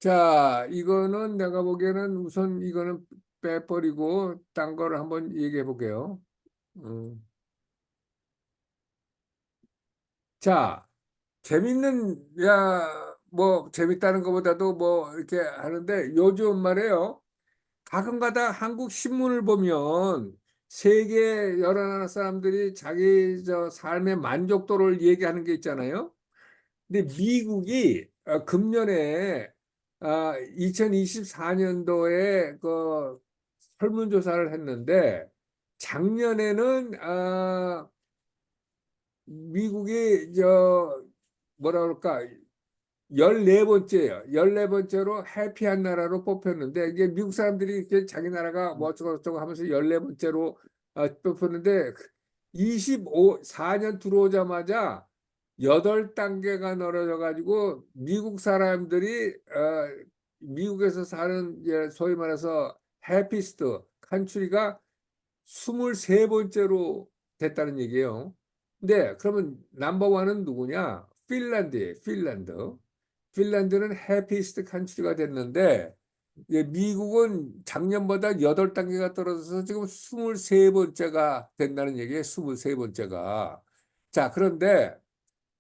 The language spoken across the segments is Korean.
자, 이거는 내가 보기에는 우선 이거는 빼버리고 딴 거를 한번 얘기해 볼게요. 음. 자, 뭐, 재밌다는 것보다도 뭐, 이렇게 하는데 요즘 말이에요. 가끔가다 한국 신문을 보면 세계 여러 나라 사람들이 자기 삶의 만족도를 얘기하는 게 있잖아요. 근데 미국이 금년에 2024년도에 그 설문조사를 했는데 작년에는 미국이 뭐라 그럴까 14번째예요. 14번째로 해피한 나라로 뽑혔는데 이게 미국 사람들이 이렇게 자기 나라가 뭐 어쩌고저쩌고 하면서 14번째로 뽑혔는데 4년 들어오자마자 8단계가 넓어져 가지고 미국 사람들이 미국에서 사는 소위 말해서 해피스트 컨트리가 23번째로 됐다는 얘기예요. 근데 그러면 넘버원은 누구냐? 핀란드예요. 핀란드. 핀란드는 해피스트 컨트리가 됐는데 미국은 작년보다 8단계가 떨어져서 지금 23번째가 된다는 얘기예요. 23번째가. 자, 그런데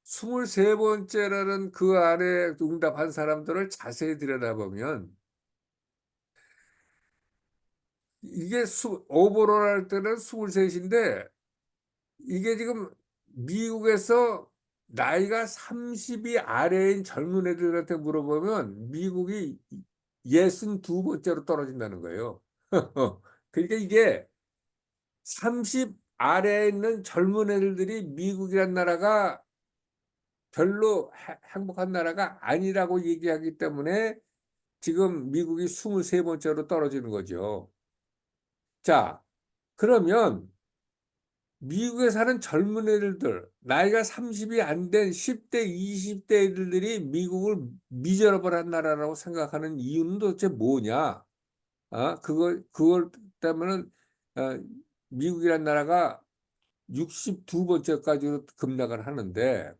23번째라는 그 안에 응답한 사람들을 자세히 들여다보면 이게 오버롤 할 때는 23인데 이게 지금 미국에서 나이가 30이 아래인 젊은 애들한테 물어보면 미국이 62번째로 떨어진다는 거예요. 그러니까 이게 30 아래에 있는 젊은 애들이 미국이란 나라가 별로 행복한 나라가 아니라고 얘기하기 때문에 지금 미국이 23번째로 떨어지는 거죠. 자, 그러면 미국에 사는 젊은 애들들, 나이가 30이 안 된 10대, 20대 애들들이 미국을 미저러블한 나라라고 생각하는 이유는 도대체 뭐냐? 그걸 때문에 어, 미국이란 나라가 62번째까지로 급락을 하는데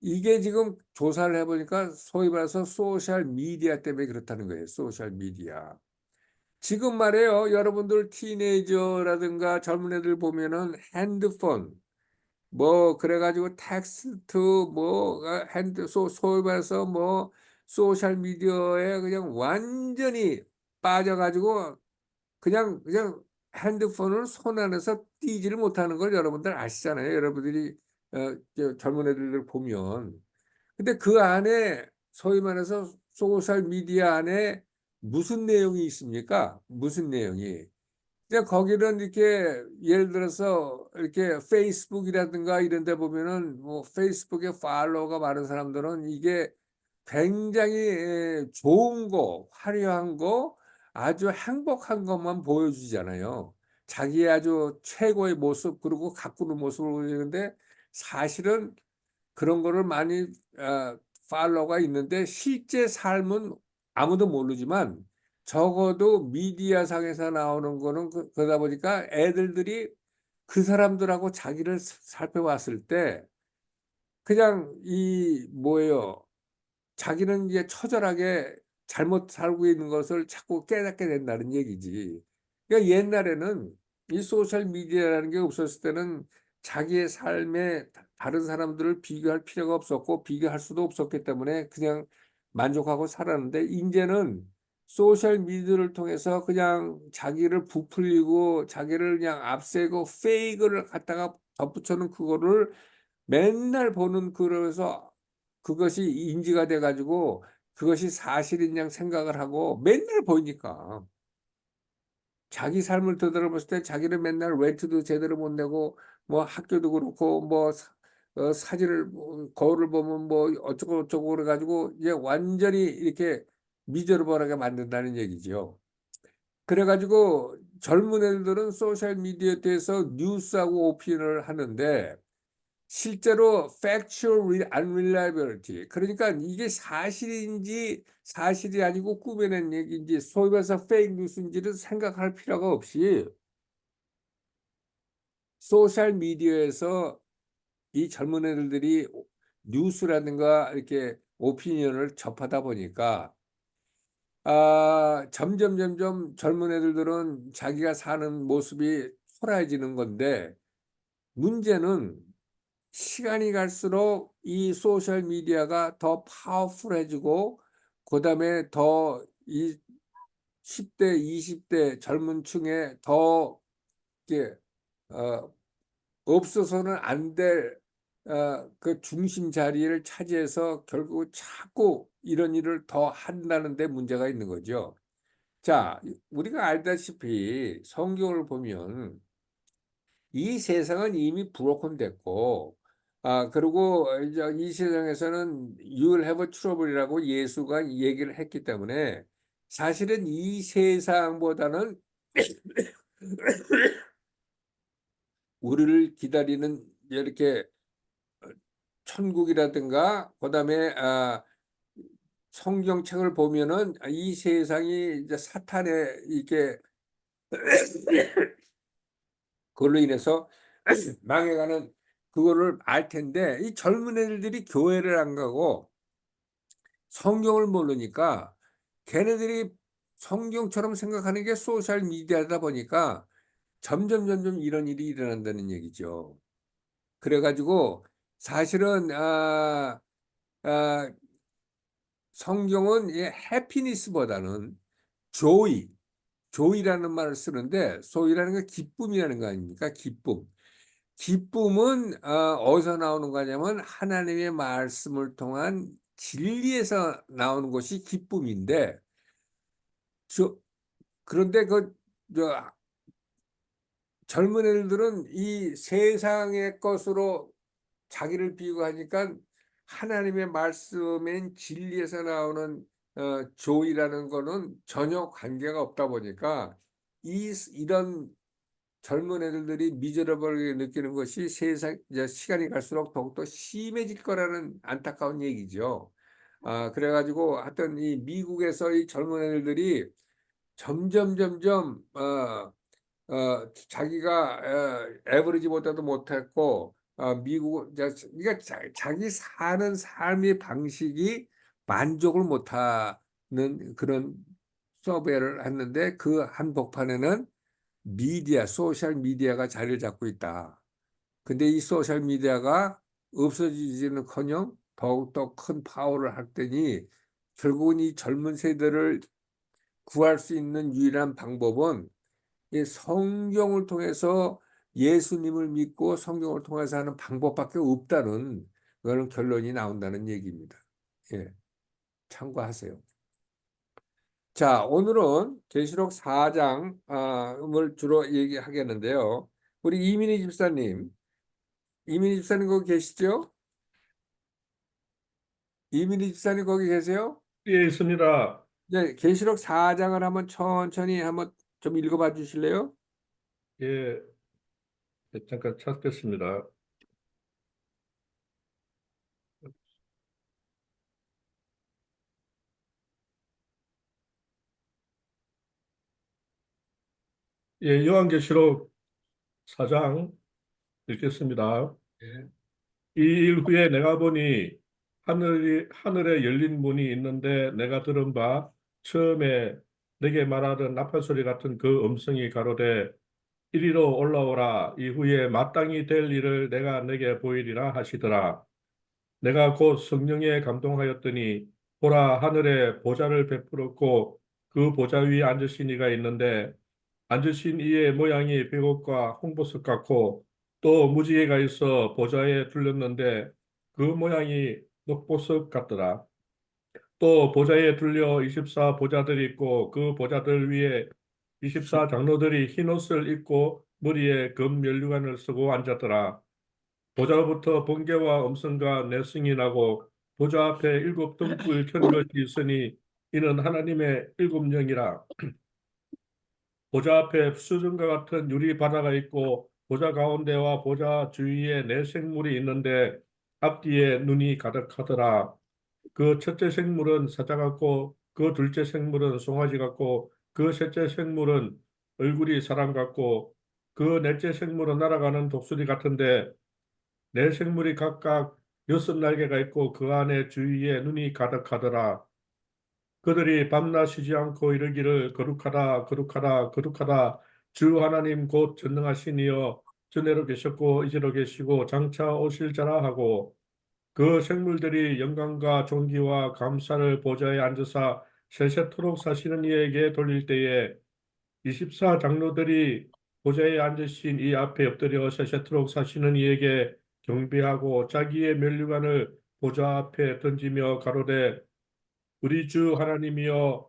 이게 지금 조사를 해보니까 소위 말해서 소셜 미디어 때문에 그렇다는 거예요. 소셜 미디어. 지금 말이에요. 여러분들 티네이저라든가 젊은 애들 보면은 핸드폰, 뭐 그래가지고 텍스트 뭐 소위 말해서 뭐 소셜 미디어에 그냥 완전히 빠져가지고 그냥 핸드폰을 손 안에서 띄지를 못하는 걸 여러분들 아시잖아요. 여러분들이 젊은 애들 보면. 근데 그 안에 소위 말해서 소셜 미디어 안에 무슨 내용이 있습니까? 무슨 내용이? 근데 거기는 이렇게 예를 들어서 이렇게 페이스북이라든가 이런 데 보면은 뭐 페이스북에 팔로워가 많은 사람들은 이게 굉장히 좋은 거, 화려한 거, 아주 행복한 것만 보여주잖아요. 자기의 아주 최고의 모습, 그리고 가꾸는 모습을 보여주는데 사실은 그런 거를 많이 팔로워가 있는데 실제 삶은 아무도 모르지만 적어도 미디어 상에서 나오는 거는 그러다 보니까 애들들이 그 사람들하고 자기를 살펴봤을 때 그냥 이 뭐예요? 자기는 이제 처절하게 잘못 살고 있는 것을 자꾸 깨닫게 된다는 얘기지. 그러니까 옛날에는 이 소셜 미디어라는 게 없었을 때는 자기의 삶에 다른 사람들을 비교할 필요가 없었고 비교할 수도 없었기 때문에 그냥 만족하고 살았는데 이제는 소셜 미디어를 통해서 그냥 자기를 부풀리고 자기를 그냥 앞세고 페이크를 갖다가 덧붙여는 그거를 맨날 보는 그러면서 그것이 인지가 돼 가지고 그것이 사실인 양 생각을 하고 맨날 보이니까 자기 삶을 되돌아봤을 때 자기는 맨날 렌트도 제대로 못 내고 뭐 학교도 그렇고 뭐 사진을 거울을 보면 뭐 어쩌고 저쩌고 그래 가지고 이제 완전히 이렇게 미저러블하게 만든다는 얘기죠. 그래 가지고 젊은 애들은 소셜 미디어에 대해서 뉴스하고 오피니언을 하는데 실제로 factual unreliability 그러니까 이게 사실인지 사실이 아니고 꾸며낸 얘기인지 소위 말해서 fake news인지를 생각할 필요가 없이 소셜 미디어에서 이 젊은 애들이 뉴스라든가 이렇게 오피니언을 접하다 보니까 점점 젊은 애들은 자기가 사는 모습이 초라해지는 건데 문제는 시간이 갈수록 이 소셜 미디어가 더 파워풀해지고 그다음에 더 이 10대, 20대 젊은 층에 더 이게 어, 없어서는 안 될 그 중심 자리를 차지해서 결국 자꾸 이런 일을 더 한다는 데 문제가 있는 거죠. 자, 우리가 알다시피 성경을 보면 이 세상은 이미 브로큰 됐고, 그리고 이제 이 세상에서는 You will have trouble이라고 예수가 얘기를 했기 때문에 사실은 이 세상보다는 우리를 기다리는 이렇게 천국이라든가 그다음에 성경책을 보면은 이 세상이 이제 사탄의 이게 그걸로 인해서 망해가는 그거를 알 텐데 이 젊은 애들이 교회를 안 가고 성경을 모르니까 걔네들이 성경처럼 생각하는 게 소셜 미디어다 보니까 점점 이런 일이 일어난다는 얘기죠. 그래가지고 사실은 아, 성경은 이 해피니스보다는 조이, 조이라는 말을 쓰는데 소이라는 건 기쁨이라는 거 아닙니까? 기쁨. 기쁨은 어디서 나오는 거냐면 하나님의 말씀을 통한 진리에서 나오는 것이 기쁨인데 저, 그런데 저 젊은 애들은 이 세상의 것으로 자기를 비유하니까 하나님의 말씀인 진리에서 나오는 조이라는 거는 전혀 관계가 없다 보니까 이런 젊은 애들이 미저러블하게 느끼는 것이 세상 이제 시간이 갈수록 더욱더 심해질 거라는 안타까운 얘기죠. 그래가지고 하여튼 이 미국에서 이 젊은 애들이 점점 자기가 에버리지보다도 못했고 미국 그러니까 자기 사는 삶의 방식이 만족을 못하는 그런 서베이를 했는데 그 한복판에는 미디어, 소셜 미디어가 자리를 잡고 있다. 근데 이 소셜 미디어가 없어지지는커녕 더욱더 큰 파워를 할 테니 결국은 이 젊은 세대를 구할 수 있는 유일한 방법은 이 성경을 통해서 예수님을 믿고 성경을 통해서 하는 방법밖에 없다는 그런 결론이 나온다는 얘기입니다. 예, 참고하세요. 자, 오늘은 계시록 4장을 주로 얘기하겠는데요. 우리 이민희 집사님 거기 계시죠? 이민희 집사님 거기 계세요? 예, 있습니다. 네, 계시록 4장을 한번 천천히 한번 좀 읽어봐 주실래요? 예, 잠깐 찾겠습니다. 예, 요한계시록 4장 읽겠습니다. 예. 이 일 후에 내가 보니 하늘에 열린 문이 있는데 내가 들은 바 처음에 내게 말하던 나팔소리 같은 그 음성이 가로되 이리로 올라오라. 이후에 마땅히 될 일을 내가 내게 보이리라 하시더라. 내가 곧 성령에 감동하였더니 보라 하늘에 보좌를 베풀었고 그 보좌 위에 앉으신 이가 있는데 앉으신 이의 모양이 백옥과 홍보석 같고 또 무지개가 있어 보좌에 둘렸는데 그 모양이 녹보석 같더라. 또 보좌에 둘려 24 보좌들이 있고 그 보좌들 위에 24 장로들이 흰 옷을 입고 머리에 금 면류관을 쓰고 앉았더라. 보좌로부터 번개와 음성과 내성이 나고 보좌 앞에 일곱 등불 켠 것이 있으니 이는 하나님의 일곱 영이라. 보좌 앞에 수정과 같은 유리 바다가 있고 보좌 가운데와 보좌 주위에 네 생물이 있는데 앞뒤에 눈이 가득하더라. 그 첫째 생물은 사자 같고 그 둘째 생물은 송아지 같고 그 셋째 생물은 얼굴이 사람 같고 그 넷째 생물은 날아가는 독수리 같은데 네 생물이 각각 여섯 날개가 있고 그 안에 주위에 눈이 가득하더라. 그들이 밤낮 쉬지 않고 이르기를 거룩하다 거룩하다 거룩하다 주 하나님 곧 전능하신 이여 전에로 계셨고 이제로 계시고 장차 오실 자라 하고 그 생물들이 영광과 존귀와 감사를 보좌에 앉으사 세세토록 사시는 이에게 돌릴 때에 24 장로들이 보좌에 앉으신 이 앞에 엎드려 세세토록 사시는 이에게 경배하고 자기의 면류관을 보좌 앞에 던지며 가로되 우리 주 하나님이여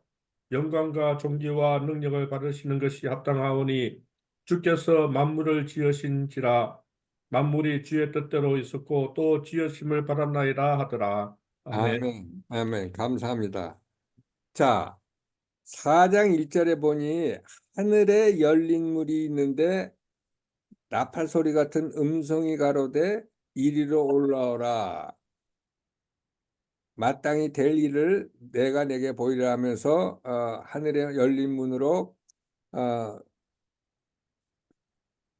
영광과 존귀와 능력을 받으시는 것이 합당하오니 주께서 만물을 지으신지라 만물이 주의 뜻대로 있었고 또 지으심을 받았나이다 하더라. 아멘. 아멘, 아멘. 감사합니다. 자, 4장 1절에 보니 하늘에 열린 물이 있는데 나팔 소리 같은 음성이 가로되 이리로 올라오라. 마땅히 될 일을 내가 내게 보이라 하면서 하늘에 열린 문으로 어,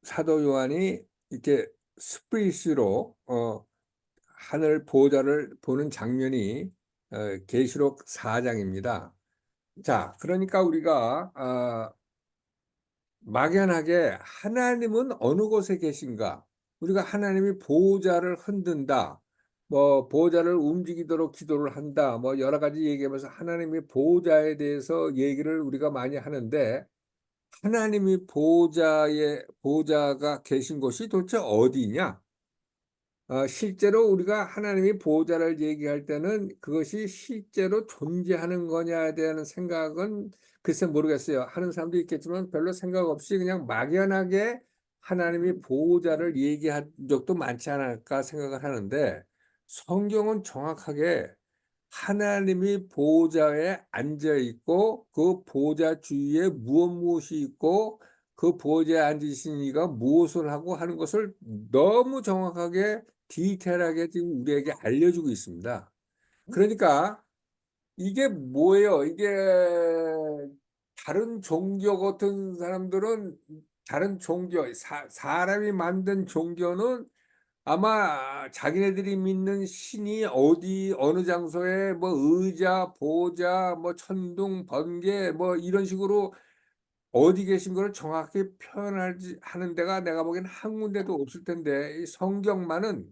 사도 요한이 이렇게 스프릿으로 하늘 보좌를 보는 장면이 계시록 4장입니다. 자, 그러니까 우리가 막연하게 하나님은 어느 곳에 계신가? 우리가 하나님이 보호자를 흔든다. 뭐 보호자를 움직이도록 기도를 한다. 뭐 여러 가지 얘기하면서 하나님의 보호자에 대해서 얘기를 우리가 많이 하는데 하나님이 보호자가 계신 곳이 도대체 어디냐? 실제로 우리가 하나님이 보호자를 얘기할 때는 그것이 실제로 존재하는 거냐에 대한 생각은 글쎄 모르겠어요. 하는 사람도 있겠지만 별로 생각 없이 그냥 막연하게 하나님이 보호자를 얘기한 적도 많지 않을까 생각을 하는데 성경은 정확하게 하나님이 보호자에 앉아 있고 그 보호자 주위에 무엇이 있고 그 보호자에 앉으신 이가 무엇을 하고 하는 것을 너무 정확하게 디테일하게 지금 우리에게 알려주고 있습니다. 그러니까 이게 뭐예요? 이게 다른 종교 같은 사람들은 다른 종교, 사람이 만든 종교는 아마 자기네들이 믿는 신이 어디 어느 장소에 뭐 의자, 보좌, 뭐 천둥, 번개 뭐 이런 식으로 어디 계신 걸 정확히 표현하지 하는 데가 내가 보기엔 한 군데도 없을 텐데 이 성경만은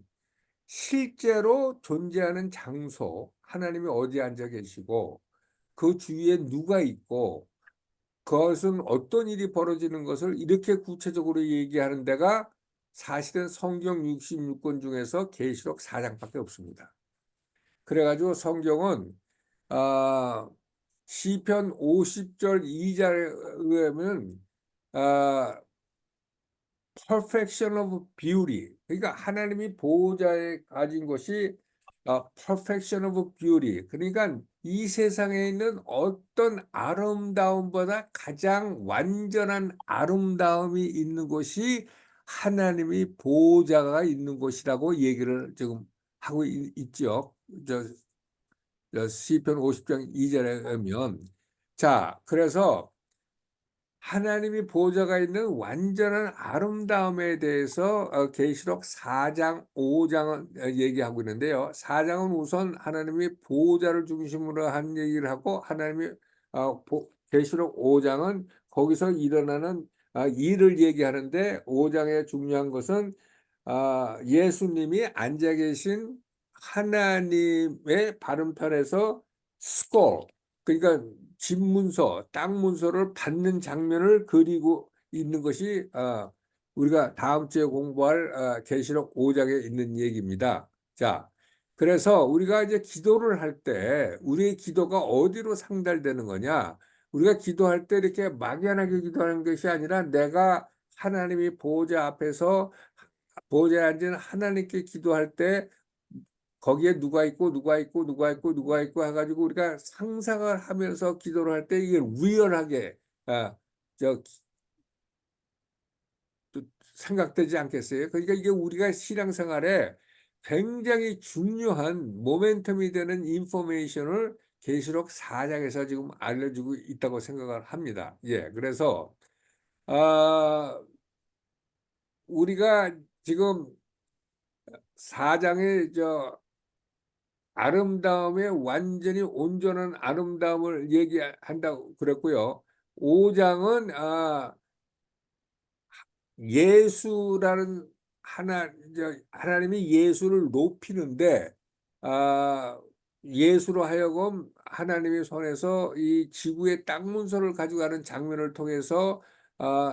실제로 존재하는 장소, 하나님이 어디 앉아 계시고 그 주위에 누가 있고 그것은 어떤 일이 벌어지는 것을 이렇게 구체적으로 얘기하는 데가 사실은 성경 66권 중에서 계시록 4장밖에 없습니다. 그래가지고 성경은 아, 시편 50절 2절에 의하면 아, perfection of beauty. 그러니까 하나님이 보호자에 가진 것이 perfection of beauty. 그러니까 이 세상에 있는 어떤 아름다움보다 가장 완전한 아름다움이 있는 곳이 하나님이 보호자가 있는 곳이라고 얘기를 지금 하고 있죠. 저 시편 50장 2절에 보면 자, 그래서 하나님이 보호자가 있는 완전한 아름다움에 대해서 계시록 4장, 5장은 얘기하고 있는데요. 4장은 우선 하나님이 보호자를 중심으로 한 얘기를 하고 하나님이 계시록 5장은 거기서 일어나는 일을 얘기하는데 5장의 중요한 것은 예수님이 앉아 계신 하나님의 바른편에서 스콜, 그러니까 집 문서, 땅 문서를 받는 장면을 그리고 있는 것이 우리가 다음 주에 공부할 계시록 5장에 있는 얘기입니다. 자, 그래서 우리가 이제 기도를 할 때 우리의 기도가 어디로 상달되는 거냐? 우리가 기도할 때 이렇게 막연하게 기도하는 것이 아니라 내가 하나님이 보호자 앞에서 보호자에 앉은 하나님께 기도할 때 거기에 누가 있고 누가 있고 누가 있고 누가 있고 해가지고 우리가 상상을 하면서 기도를 할 때 이게 리얼하게 아, 저 생각되지 않겠어요? 그러니까 이게 우리가 신앙생활에 굉장히 중요한 모멘텀이 되는 인포메이션을 계시록 4장에서 지금 알려주고 있다고 생각을 합니다. 예, 그래서 우리가 지금 4장의 아름다움의 완전히 온전한 아름다움을 얘기한다고 그랬고요. 5장은 예수라는 하나님이 예수를 높이는데, 아, 예수로 하여금 하나님의 손에서 이 지구의 땅 문서를 가져가는 장면을 통해서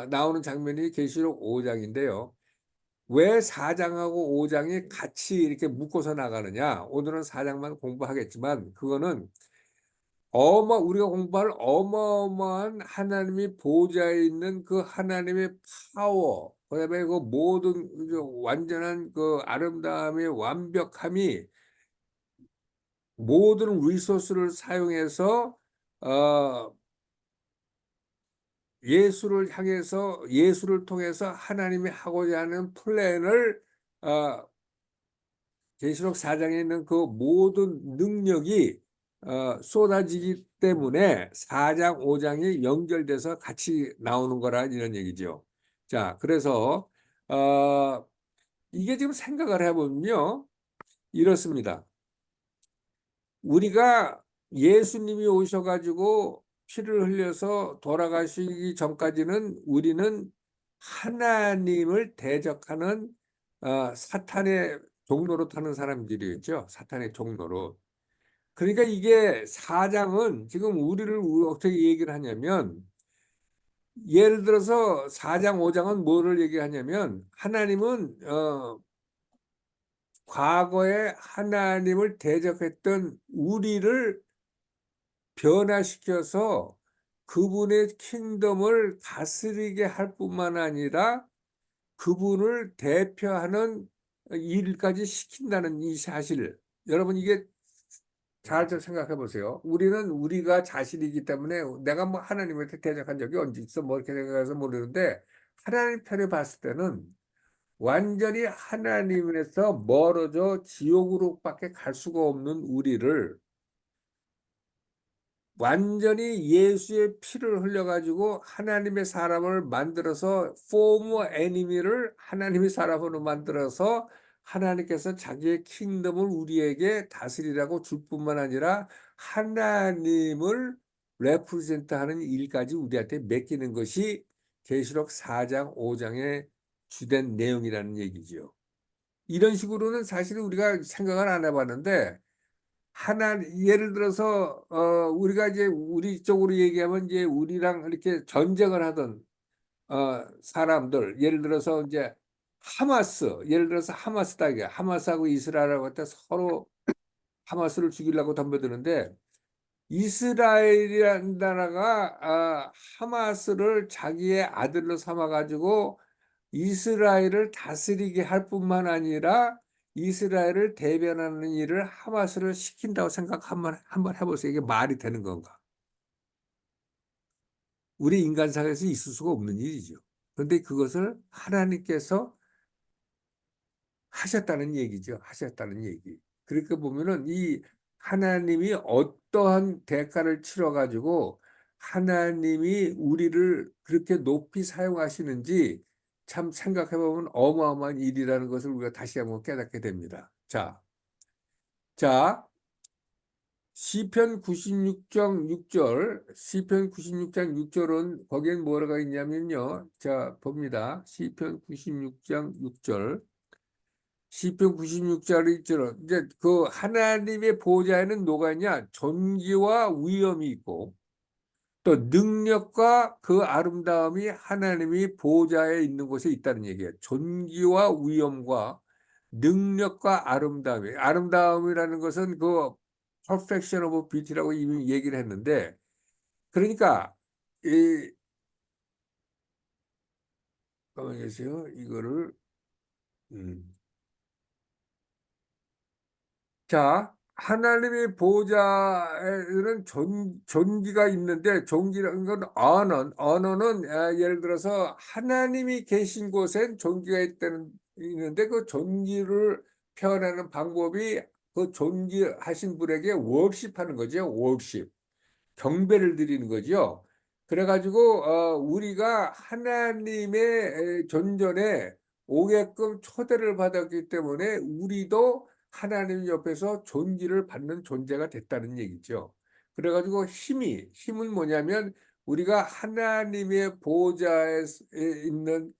나오는 장면이 계시록 5장인데요. 왜 4장하고 5장이 같이 이렇게 묶어서 나가느냐? 오늘은 4장만 공부하겠지만, 그거는 우리가 공부할 어마어마한 하나님이 보좌에 있는 그 하나님의 파워, 그다음에 그 모든 완전한 그 아름다움의 완벽함이 모든 리소스를 사용해서 어, 예수를 향해서 예수를 통해서 하나님이 하고자 하는 플랜을 어, 계시록 4장에 있는 그 모든 능력이 쏟아지기 때문에 4장, 5장이 연결돼서 같이 나오는 거라 이런 얘기죠. 자, 그래서 이게 지금 생각을 해보면요, 이렇습니다. 우리가 예수님이 오셔가지고 피를 흘려서 돌아가시기 전까지는 우리는 하나님을 대적하는 사탄의 종로로 타는 사람들이었죠. 사탄의 종로로. 그러니까 이게 4장은 지금 우리를 어떻게 얘기를 하냐면, 예를 들어서 4장, 5장은 뭐를 얘기하냐면, 하나님은 과거에 하나님을 대적했던 우리를 변화시켜서 그분의 킹덤을 다스리게 할 뿐만 아니라 그분을 대표하는 일까지 시킨다는 이 사실. 여러분, 이게 잘 좀 생각해 보세요. 우리는 우리가 자신이기 때문에 내가 뭐 하나님한테 대적한 적이 언제 있어? 뭐 이렇게 생각해서 모르는데, 하나님 편에 봤을 때는 완전히 하나님에서 멀어져 지옥으로밖에 갈 수가 없는 우리를 완전히 예수의 피를 흘려가지고 하나님의 사람을 만들어서 포머 애니미를 하나님의 사람으로 만들어서 하나님께서 자기의 킹덤을 우리에게 다스리라고 줄 뿐만 아니라 하나님을 레프레젠트하는 일까지 우리한테 맡기는 것이 계시록 4장, 5장의 주된 내용이라는 얘기죠. 이런 식으로는 사실 우리가 생각을 안 해봤는데, 예를 들어서 우리가 이제 우리 쪽으로 얘기하면 이제 우리랑 이렇게 전쟁을 하던 사람들, 예를 들어서 이제 예를 들어서 하마스다, 이게 하마스하고 이스라엘하고 할때 서로 하마스를 죽이려고 덤벼드는데, 이스라엘이라는 나라가 하마스를 자기의 아들로 삼아 가지고 이스라엘을 다스리게 할 뿐만 아니라 이스라엘을 대변하는 일을 하마스를 시킨다고 한번 해보세요. 이게 말이 되는 건가? 우리 인간사에서 있을 수가 없는 일이죠. 그런데 그것을 하나님께서 하셨다는 얘기죠. 하셨다는 얘기. 그렇게 보면은 이 하나님이 어떠한 대가를 치러 가지고 하나님이 우리를 그렇게 높이 사용하시는지 참 생각해 보면 어마어마한 일이라는 것을 우리가 다시 한번 깨닫게 됩니다. 자, 시편 96장 6절, 시편 96장 6절은 거기엔 뭐가 있냐면요. 자, 봅니다. 시편 96장 6절. 시편 96장 1절은 이제 그 하나님의 보좌에는 뭐가 있냐? 존귀와 위엄이 있고 또 능력과 그 아름다움이 하나님이 보좌에 있는 곳에 있다는 얘기예요. 존귀와 위엄과 능력과 아름다움이라는 것은 그 perfection of beauty라고 이미 얘기를 했는데, 그러니까 이 가만히 계세요. 이거를 음. 자, 하나님의 보좌에는 존귀가 있는데, 존귀라는 건 언어는 예를 들어서 하나님이 계신 곳엔 존귀가 있는데, 그 존귀를 표현하는 방법이 그 존귀하신 분에게 월십하는 거죠. 월십. 경배를 드리는 거죠. 그래가지고 우리가 하나님의 존전에 오게끔 초대를 받았기 때문에 우리도 하나님 옆에서 존귀를 받는 존재가 됐다는 얘기죠. 그래가지고 힘은 뭐냐면 우리가 하나님의 보좌에 있는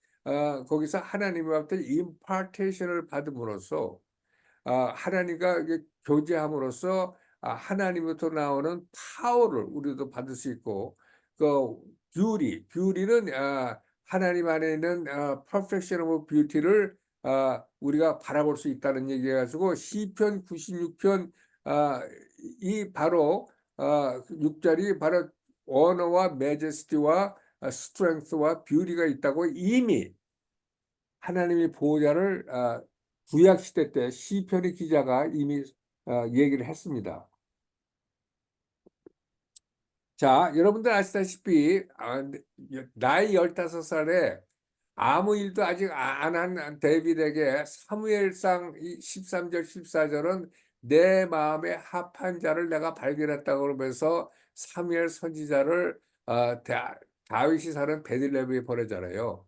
거기서 하나님한테 임파테이션을 받음으로써 하나님과 이게 교제함으로써 하나님부터 나오는 파워를 우리도 받을 수 있고 그 뷰리는 하나님 안에 있는 perfection of beauty를 우리가 바라볼 수 있다는 얘기해 가지고 시편 96편 이 바로 6절이 바로 언어와 매제스티와 스트렝스와 뷰티가 있다고 이미 하나님의 보호자를 구약 시대 때 시편의 기자가 이미 얘기를 했습니다. 자, 여러분들 아시다시피 나이 15살에 아무 일도 아직 안 한 데빗에게 사무엘상 13절 14절은 내 마음에 합한 자를 내가 발견했다고 그러면서 사무엘 선지자를 다윗이 사는 베들레헴에 보내잖아요.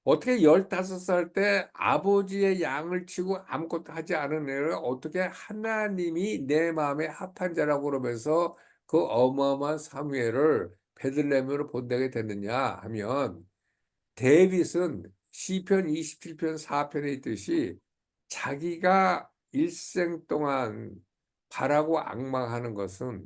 어떻게 15살 때 아버지의 양을 치고 아무것도 하지 않은 애를 어떻게 하나님이 내 마음에 합한 자라고 그러면서 그 어마어마한 사무엘을 베들레헴으로 보내게 됐느냐 하면 데빗은 시편 27편 4편에 있듯이 자기가 일생 동안 바라고 앙망하는 것은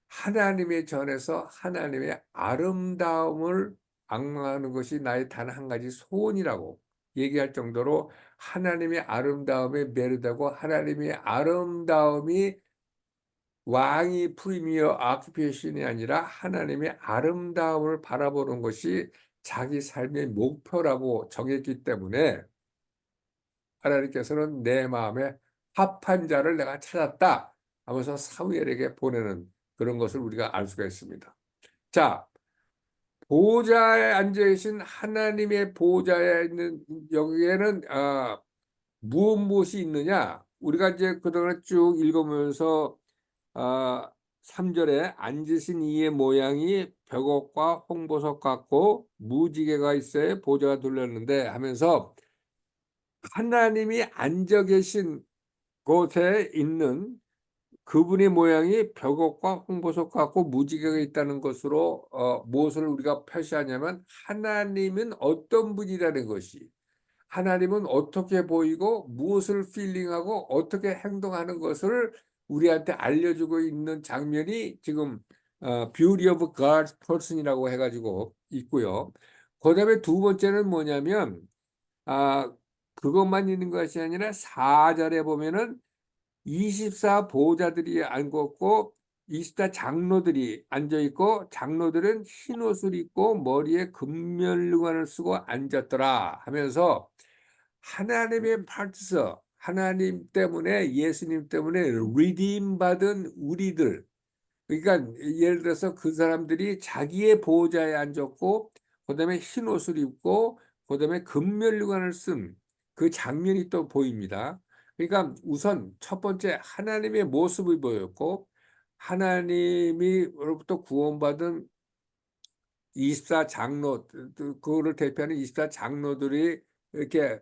하나님의 전에서 하나님의 아름다움을 앙망하는 것이 나의 단 한 가지 소원이라고 얘기할 정도로 하나님의 아름다움에 매료되고 하나님의 아름다움이 왕이 프리미어 아큐페이션이 아니라 하나님의 아름다움을 바라보는 것이 자기 삶의 목표라고 정했기 때문에 하나님께서는 내 마음에 합한 자를 내가 찾았다 하면서 사무엘에게 보내는 그런 것을 우리가 알 수가 있습니다. 자, 보좌에 앉아 계신 하나님의 보좌에 있는 여기에는 무엇이 있느냐? 우리가 이제 그동안 쭉 읽으면서 3절에 앉으신 이의 모양이 벽옥과 홍보석 같고 무지개가 있어야 보좌가 둘렀는데 하면서 하나님이 앉아 계신 곳에 있는 그분의 모양이 벽옥과 홍보석 같고 무지개가 있다는 것으로 무엇을 우리가 표시하냐면 하나님은 어떤 분이라는 것이 하나님은 어떻게 보이고 무엇을 필링하고 어떻게 행동하는 것을 우리한테 알려주고 있는 장면이 지금 Beauty of God's Person이라고 해가지고 있고요. 그 다음에 두 번째는 뭐냐면 그것만 있는 것이 아니라 4절에 보면은 24 보호자들이 앉았고 24 장로들이 앉아있고 장로들은 흰 옷을 입고 머리에 금면류관을 쓰고 앉았더라 하면서 하나님의 파트서 하나님 때문에 예수님 때문에 리딤 받은 우리들 그러니까 예를 들어서 그 사람들이 자기의 보호자에 앉았고 그다음에 흰 옷을 입고 그다음에 금면류관을 쓴 그 장면이 또 보입니다. 그러니까 우선 첫 번째 하나님의 모습이 보였고 하나님이로부터 구원받은 24 장로 그거를 대표하는 24 장로들이 이렇게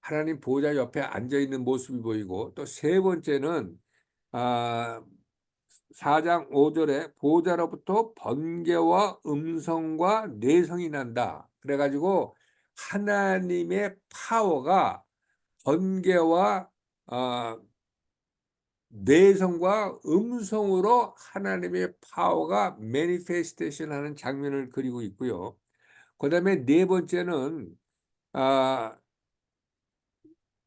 하나님 보호자 옆에 앉아 있는 모습이 보이고 또 세 번째는 아 4장 5절에 보호자로부터 번개와 음성과 내성이 난다. 그래가지고 하나님의 파워가 번개와 내성과 음성으로 하나님의 파워가 매니페스테이션 하는 장면을 그리고 있고요. 그 다음에 네 번째는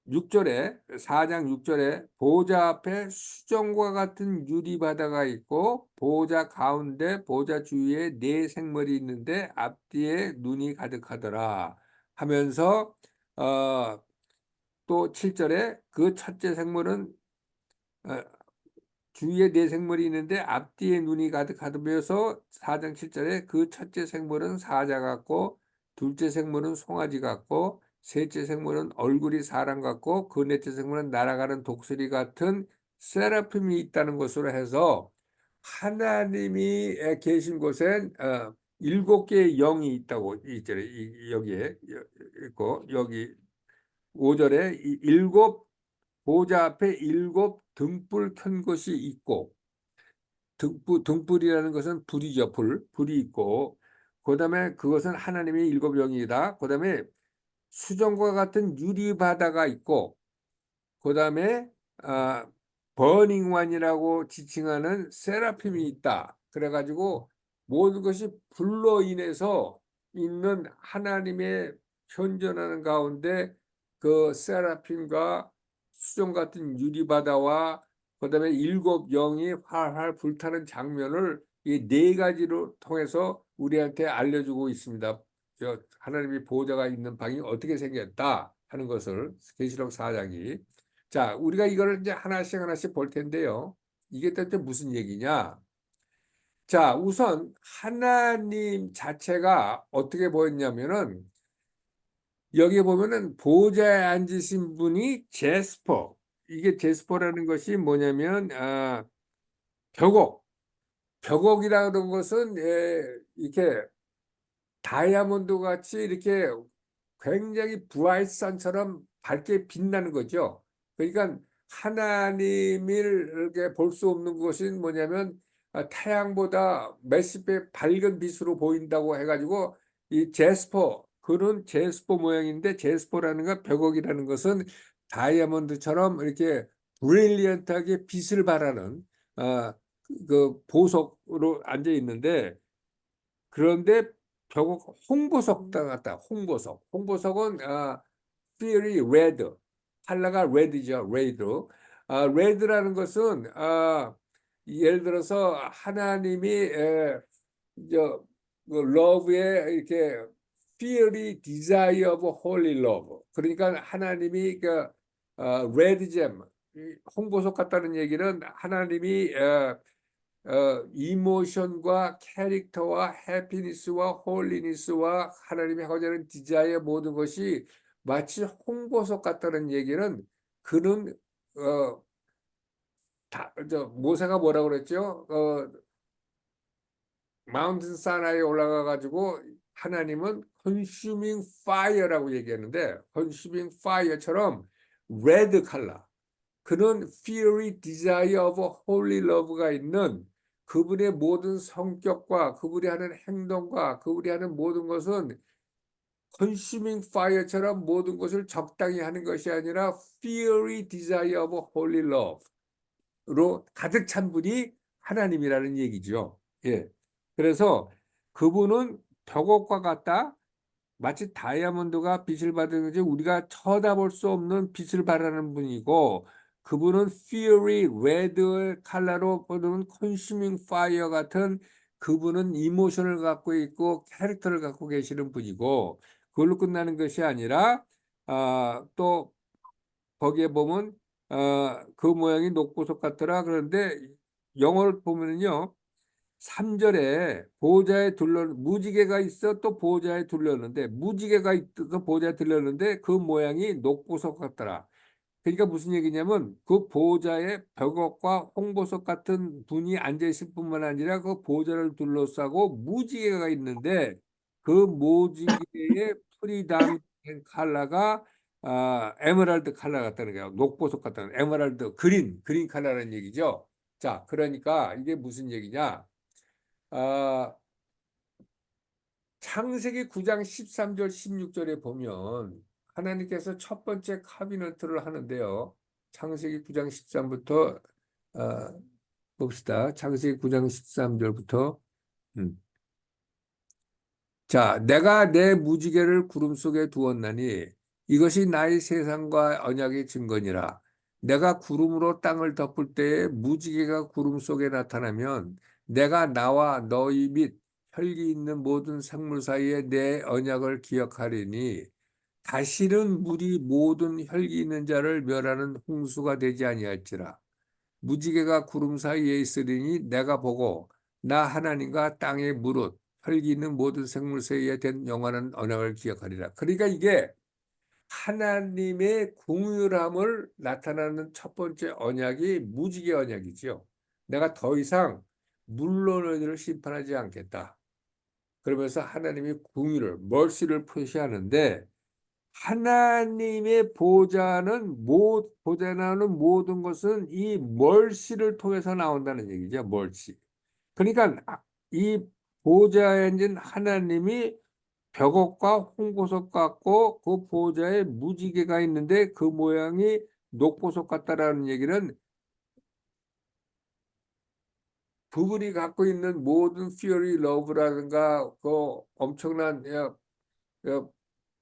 6절에 4장 6절에 보호자 앞에 수정과 같은 유리바다가 있고 보호자 가운데 보호자 주위에 네 생물이 있는데 앞뒤에 눈이 가득하더라 하면서 또 7절에 그 첫째 생물은 주위에 네 생물이 있는데 앞뒤에 눈이 가득하면서 4장 7절에 그 첫째 생물은 사자 같고 둘째 생물은 송아지 같고 셋째 생물은 얼굴이 사람 같고 그 넷째 생물은 날아가는 독수리 같은 세라핌이 있다는 것으로 해서 하나님이 계신 곳엔 7개의 영이 있다고 있잖아요. 여기에 있고 여기 5절에 일곱 보좌 앞에 7 등불 켠 것이 있고, 등불이라는 것은 불이죠. 불이 있고, 그 다음에 그것은 하나님의 7영이다. 그 다음에 수정과 같은 유리바다가 있고, 그 다음에 버닝완이라고 지칭하는 세라핌이 있다. 그래가지고 모든 것이 불로 인해서 있는 하나님의 현존하는 가운데 그 세라핌과 수정 같은 유리바다와 그 다음에 7영이 활활 불타는 장면을 이 4가지로 통해서 우리한테 알려주고 있습니다. 하나님의 보호자가 있는 방이 어떻게 생겼다 하는 것을 계시록 4장이. 자, 우리가 이거를 이제 하나씩 하나씩 볼 텐데요. 이게 대체 무슨 얘기냐? 자, 우선 하나님 자체가 어떻게 보였냐면은 여기 보면은 보좌에 앉으신 분이 제스퍼. 이게 제스퍼라는 것이 뭐냐면 벽옥. 벽옥이라는 것은 이렇게 다이아몬드 같이 이렇게 굉장히 브라이트선처럼 밝게 빛나는 거죠. 그러니까 하나님을 이렇게 볼 수 없는 것은 뭐냐면 태양보다 몇십 배 밝은 빛으로 보인다고 해가지고 이 제스퍼, 그는 제스퍼 모양인데, 제스퍼라는 건 벽옥이라는 것은 다이아몬드처럼 이렇게 브릴리언트하게 빛을 발하는 그 보석으로 앉아 있는데, 그런데 결국 홍보석 같다. 홍보석은 fiery red, 컬러가 red죠. red. red라는 것은 예를 들어서 하나님이 저 love에 이렇게 fiery desire of holy love. 그러니까 하나님이 그 red gem, 홍보석 같다는 얘기는 하나님이 이모션과 캐릭터와 해피니스와 홀리니스와 하나님이 하고자 하는 디자이어 모든 것이 마치 홍보석 같다는 얘기는, 그는 모세가 뭐라고 그랬죠? 마운틴 사나이에 올라가 가지고 하나님은 consuming fire라고 얘기했는데, consuming fire처럼 레드 컬러, 그는 fiery desire of holy love가 있는 그분의 모든 성격과 그분이 하는 행동과 그분이 하는 모든 것은 consuming fire처럼 모든 것을 적당히 하는 것이 아니라 fiery desire of holy love로 가득 찬 분이 하나님이라는 얘기죠. 예. 그래서 그분은 벽옥과 같다. 마치 다이아몬드가 빛을 받으는지 우리가 쳐다볼 수 없는 빛을 발하는 분이고, 그분은 fiery red 컬러로 보는 consuming fire 같은, 그분은 이모션을 갖고 있고 캐릭터를 갖고 계시는 분이고, 그걸로 끝나는 것이 아니라 또 거기에 보면 그 모양이 녹보석 같더라. 그런데 영어를 보면은요, 3절에 보호자에 무지개가 있어 또 보호자에 둘렀는데, 무지개가 있어서 보호자에 둘렀는데 그 모양이 녹보석 같더라. 그러니까 무슨 얘기냐면 그 보호자의 벽옥과 홍보석 같은 분이 앉아 있을 뿐만 아니라 그 보호자를 둘러싸고 무지개가 있는데, 그 무지개의 풀이 담긴 컬러가 에메랄드 컬러 같다는 거예요. 녹보석 같다는, 에메랄드 그린 컬러라는 얘기죠. 자, 그러니까 이게 무슨 얘기냐? 아, 창세기 9장 13절 16절에 보면 하나님께서 첫 번째 카비너트를 하는데요. 창세기 9장 13부터 봅시다. 창세기 9장 13절부터. 자, 내가 내 무지개를 구름 속에 두었나니 이것이 나의 세상과 언약의 증거니라. 내가 구름으로 땅을 덮을 때에 무지개가 구름 속에 나타나면 내가 나와 너희 및 혈기 있는 모든 생물 사이에 내 언약을 기억하리니, 다시는 물이 모든 혈기 있는 자를 멸하는 홍수가 되지 아니할지라. 무지개가 구름 사이에 있으리니 내가 보고 나 하나님과 땅의 무릇 혈기 있는 모든 생물 사이에 된 영원한 언약을 기억하리라. 그러니까 이게 하나님의 공유함을 나타나는 첫 번째 언약이 무지개 언약이지요. 내가 더 이상 물로 너희를 심판하지 않겠다. 그러면서 하나님이 공유를, 멀시를 표시하는데, 하나님의 보좌에 나오는 모든 것은 이 멀시를 통해서 나온다는 얘기죠. 멀시. 그러니까 이 보좌에 앉은 하나님이 벽옥과 홍보석 같고 그 보좌에 무지개가 있는데 그 모양이 녹보석 같다라는 얘기는 그분이 갖고 있는 모든 fearly love라든가 그 엄청난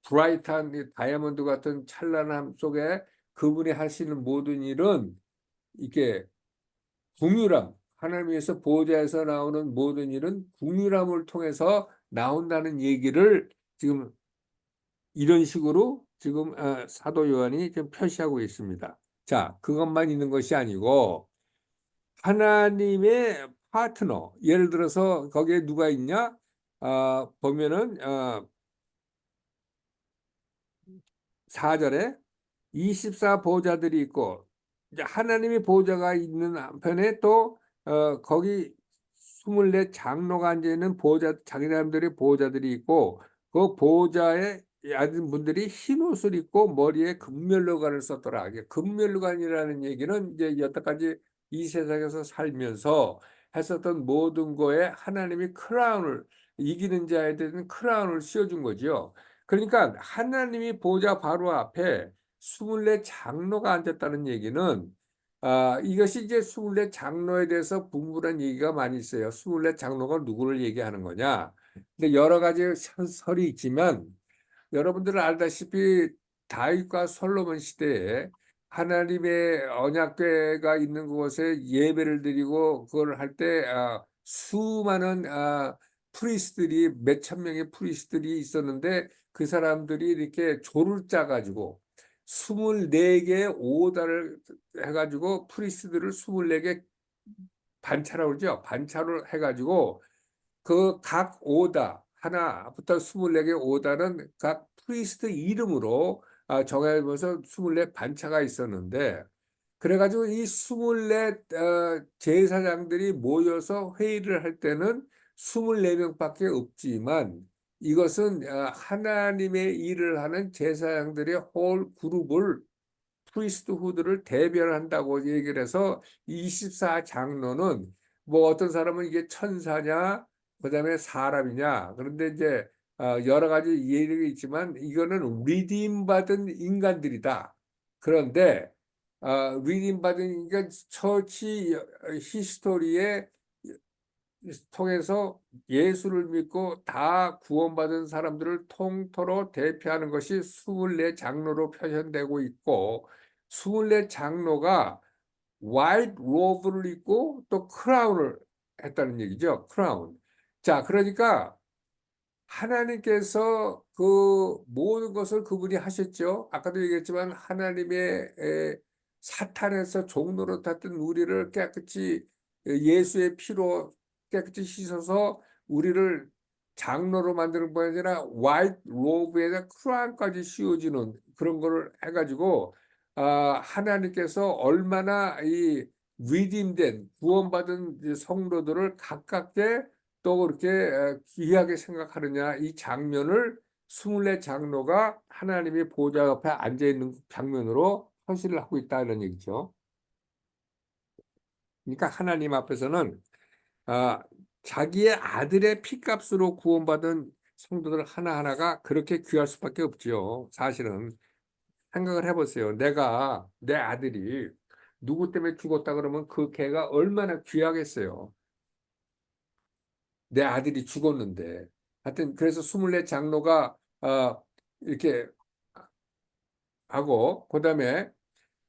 브라이트한 이 다이아몬드 같은 찬란함 속에 그분이 하시는 모든 일은 이게 궁유람, 하나님에서 보좌에서 나오는 모든 일은 궁유람을 통해서 나온다는 얘기를 지금 이런 식으로 지금 사도 요한이 좀 표시하고 있습니다. 자, 그것만 있는 것이 아니고 하나님의 파트너, 예를 들어서 거기에 누가 있냐? 보면은 4절에 24 보좌들이 있고 이제 하나님의 보좌가 있는 한편에 또 거기 24 장로가 앉아 있는 보좌 자기 사람들의 보좌들이 있고 그 보좌에 앉은 분들이 흰 옷을 입고 머리에 금면류관을 썼더라. 이게 금면류관이라는 얘기는 이제 여태까지 이 세상에서 살면서 했었던 모든 거에 하나님이 크라운을 이기는 자에 대한 크라운을 씌워준 거죠. 그러니까 하나님이 보좌 바로 앞에 24 장로가 앉았다는 얘기는 이것이 이제 24 장로에 대해서 분분한 얘기가 많이 있어요. 24 장로가 누구를 얘기하는 거냐? 근데 여러 가지 설이 있지만 여러분들 알다시피 다윗과 솔로몬 시대에 하나님의 언약궤가 있는 곳에 예배를 드리고 그걸 할 때 수많은 프리스들이 몇천 명의 프리스들이 있었는데 그 사람들이 이렇게 조를 짜가지고 24개의 오다를 해가지고 프리스들을 24개 반차라고 그러죠. 반차를 해가지고 그 각 오다 하나부터 24개 오다는 각 프리스트 이름으로 정해져서 24 반차가 있었는데 그래가지고 이 24 제사장들이 모여서 회의를 할 때는 24명밖에 없지만 이것은 하나님의 일을 하는 제사장들의 홀 그룹을 프리스트후드를 대변한다고 얘기를 해서 24 장로는 뭐 어떤 사람은 이게 천사냐 그다음에 사람이냐 그런데 이제 여러 가지 얘기가 있지만 이거는 리딤 받은 인간들이다. 그런데 리딤 받은 인간 처치 히스토리에 통해서 예수를 믿고 다 구원받은 사람들을 통틀어 대표하는 것이 24 장로로 표현되고 있고 24 장로가 화이트 로브를 입고 또 크라운을 했다는 얘기죠. 크라운. 자, 그러니까 하나님께서 그 모든 것을 그분이 하셨죠. 아까도 얘기했지만 하나님의 사탄에서 종로로 탔던 우리를 깨끗이 예수의 피로 깨끗이 씻어서 우리를 장로로 만드는 뿐 아니라 화이트 로브에다 크라운까지 씌워주는 그런 거를 해가지고 하나님께서 얼마나 이 리딤된 구원받은 성도들을 가깝게 또 그렇게 귀하게 생각하느냐 이 장면을 24 장로가 하나님의 보좌 옆에 앉아 있는 장면으로 현실을 하고 있다는 얘기죠. 그러니까 하나님 앞에서는 아, 자기의 아들의 피값으로 구원받은 성도들 하나하나가 그렇게 귀할 수밖에 없지요. 사실은 생각을 해보세요. 내가 내 아들이 누구 때문에 죽었다 그러면 그 걔가 얼마나 귀하겠어요. 내 아들이 죽었는데. 하여튼 그래서 24 장로가 이렇게 하고 그다음에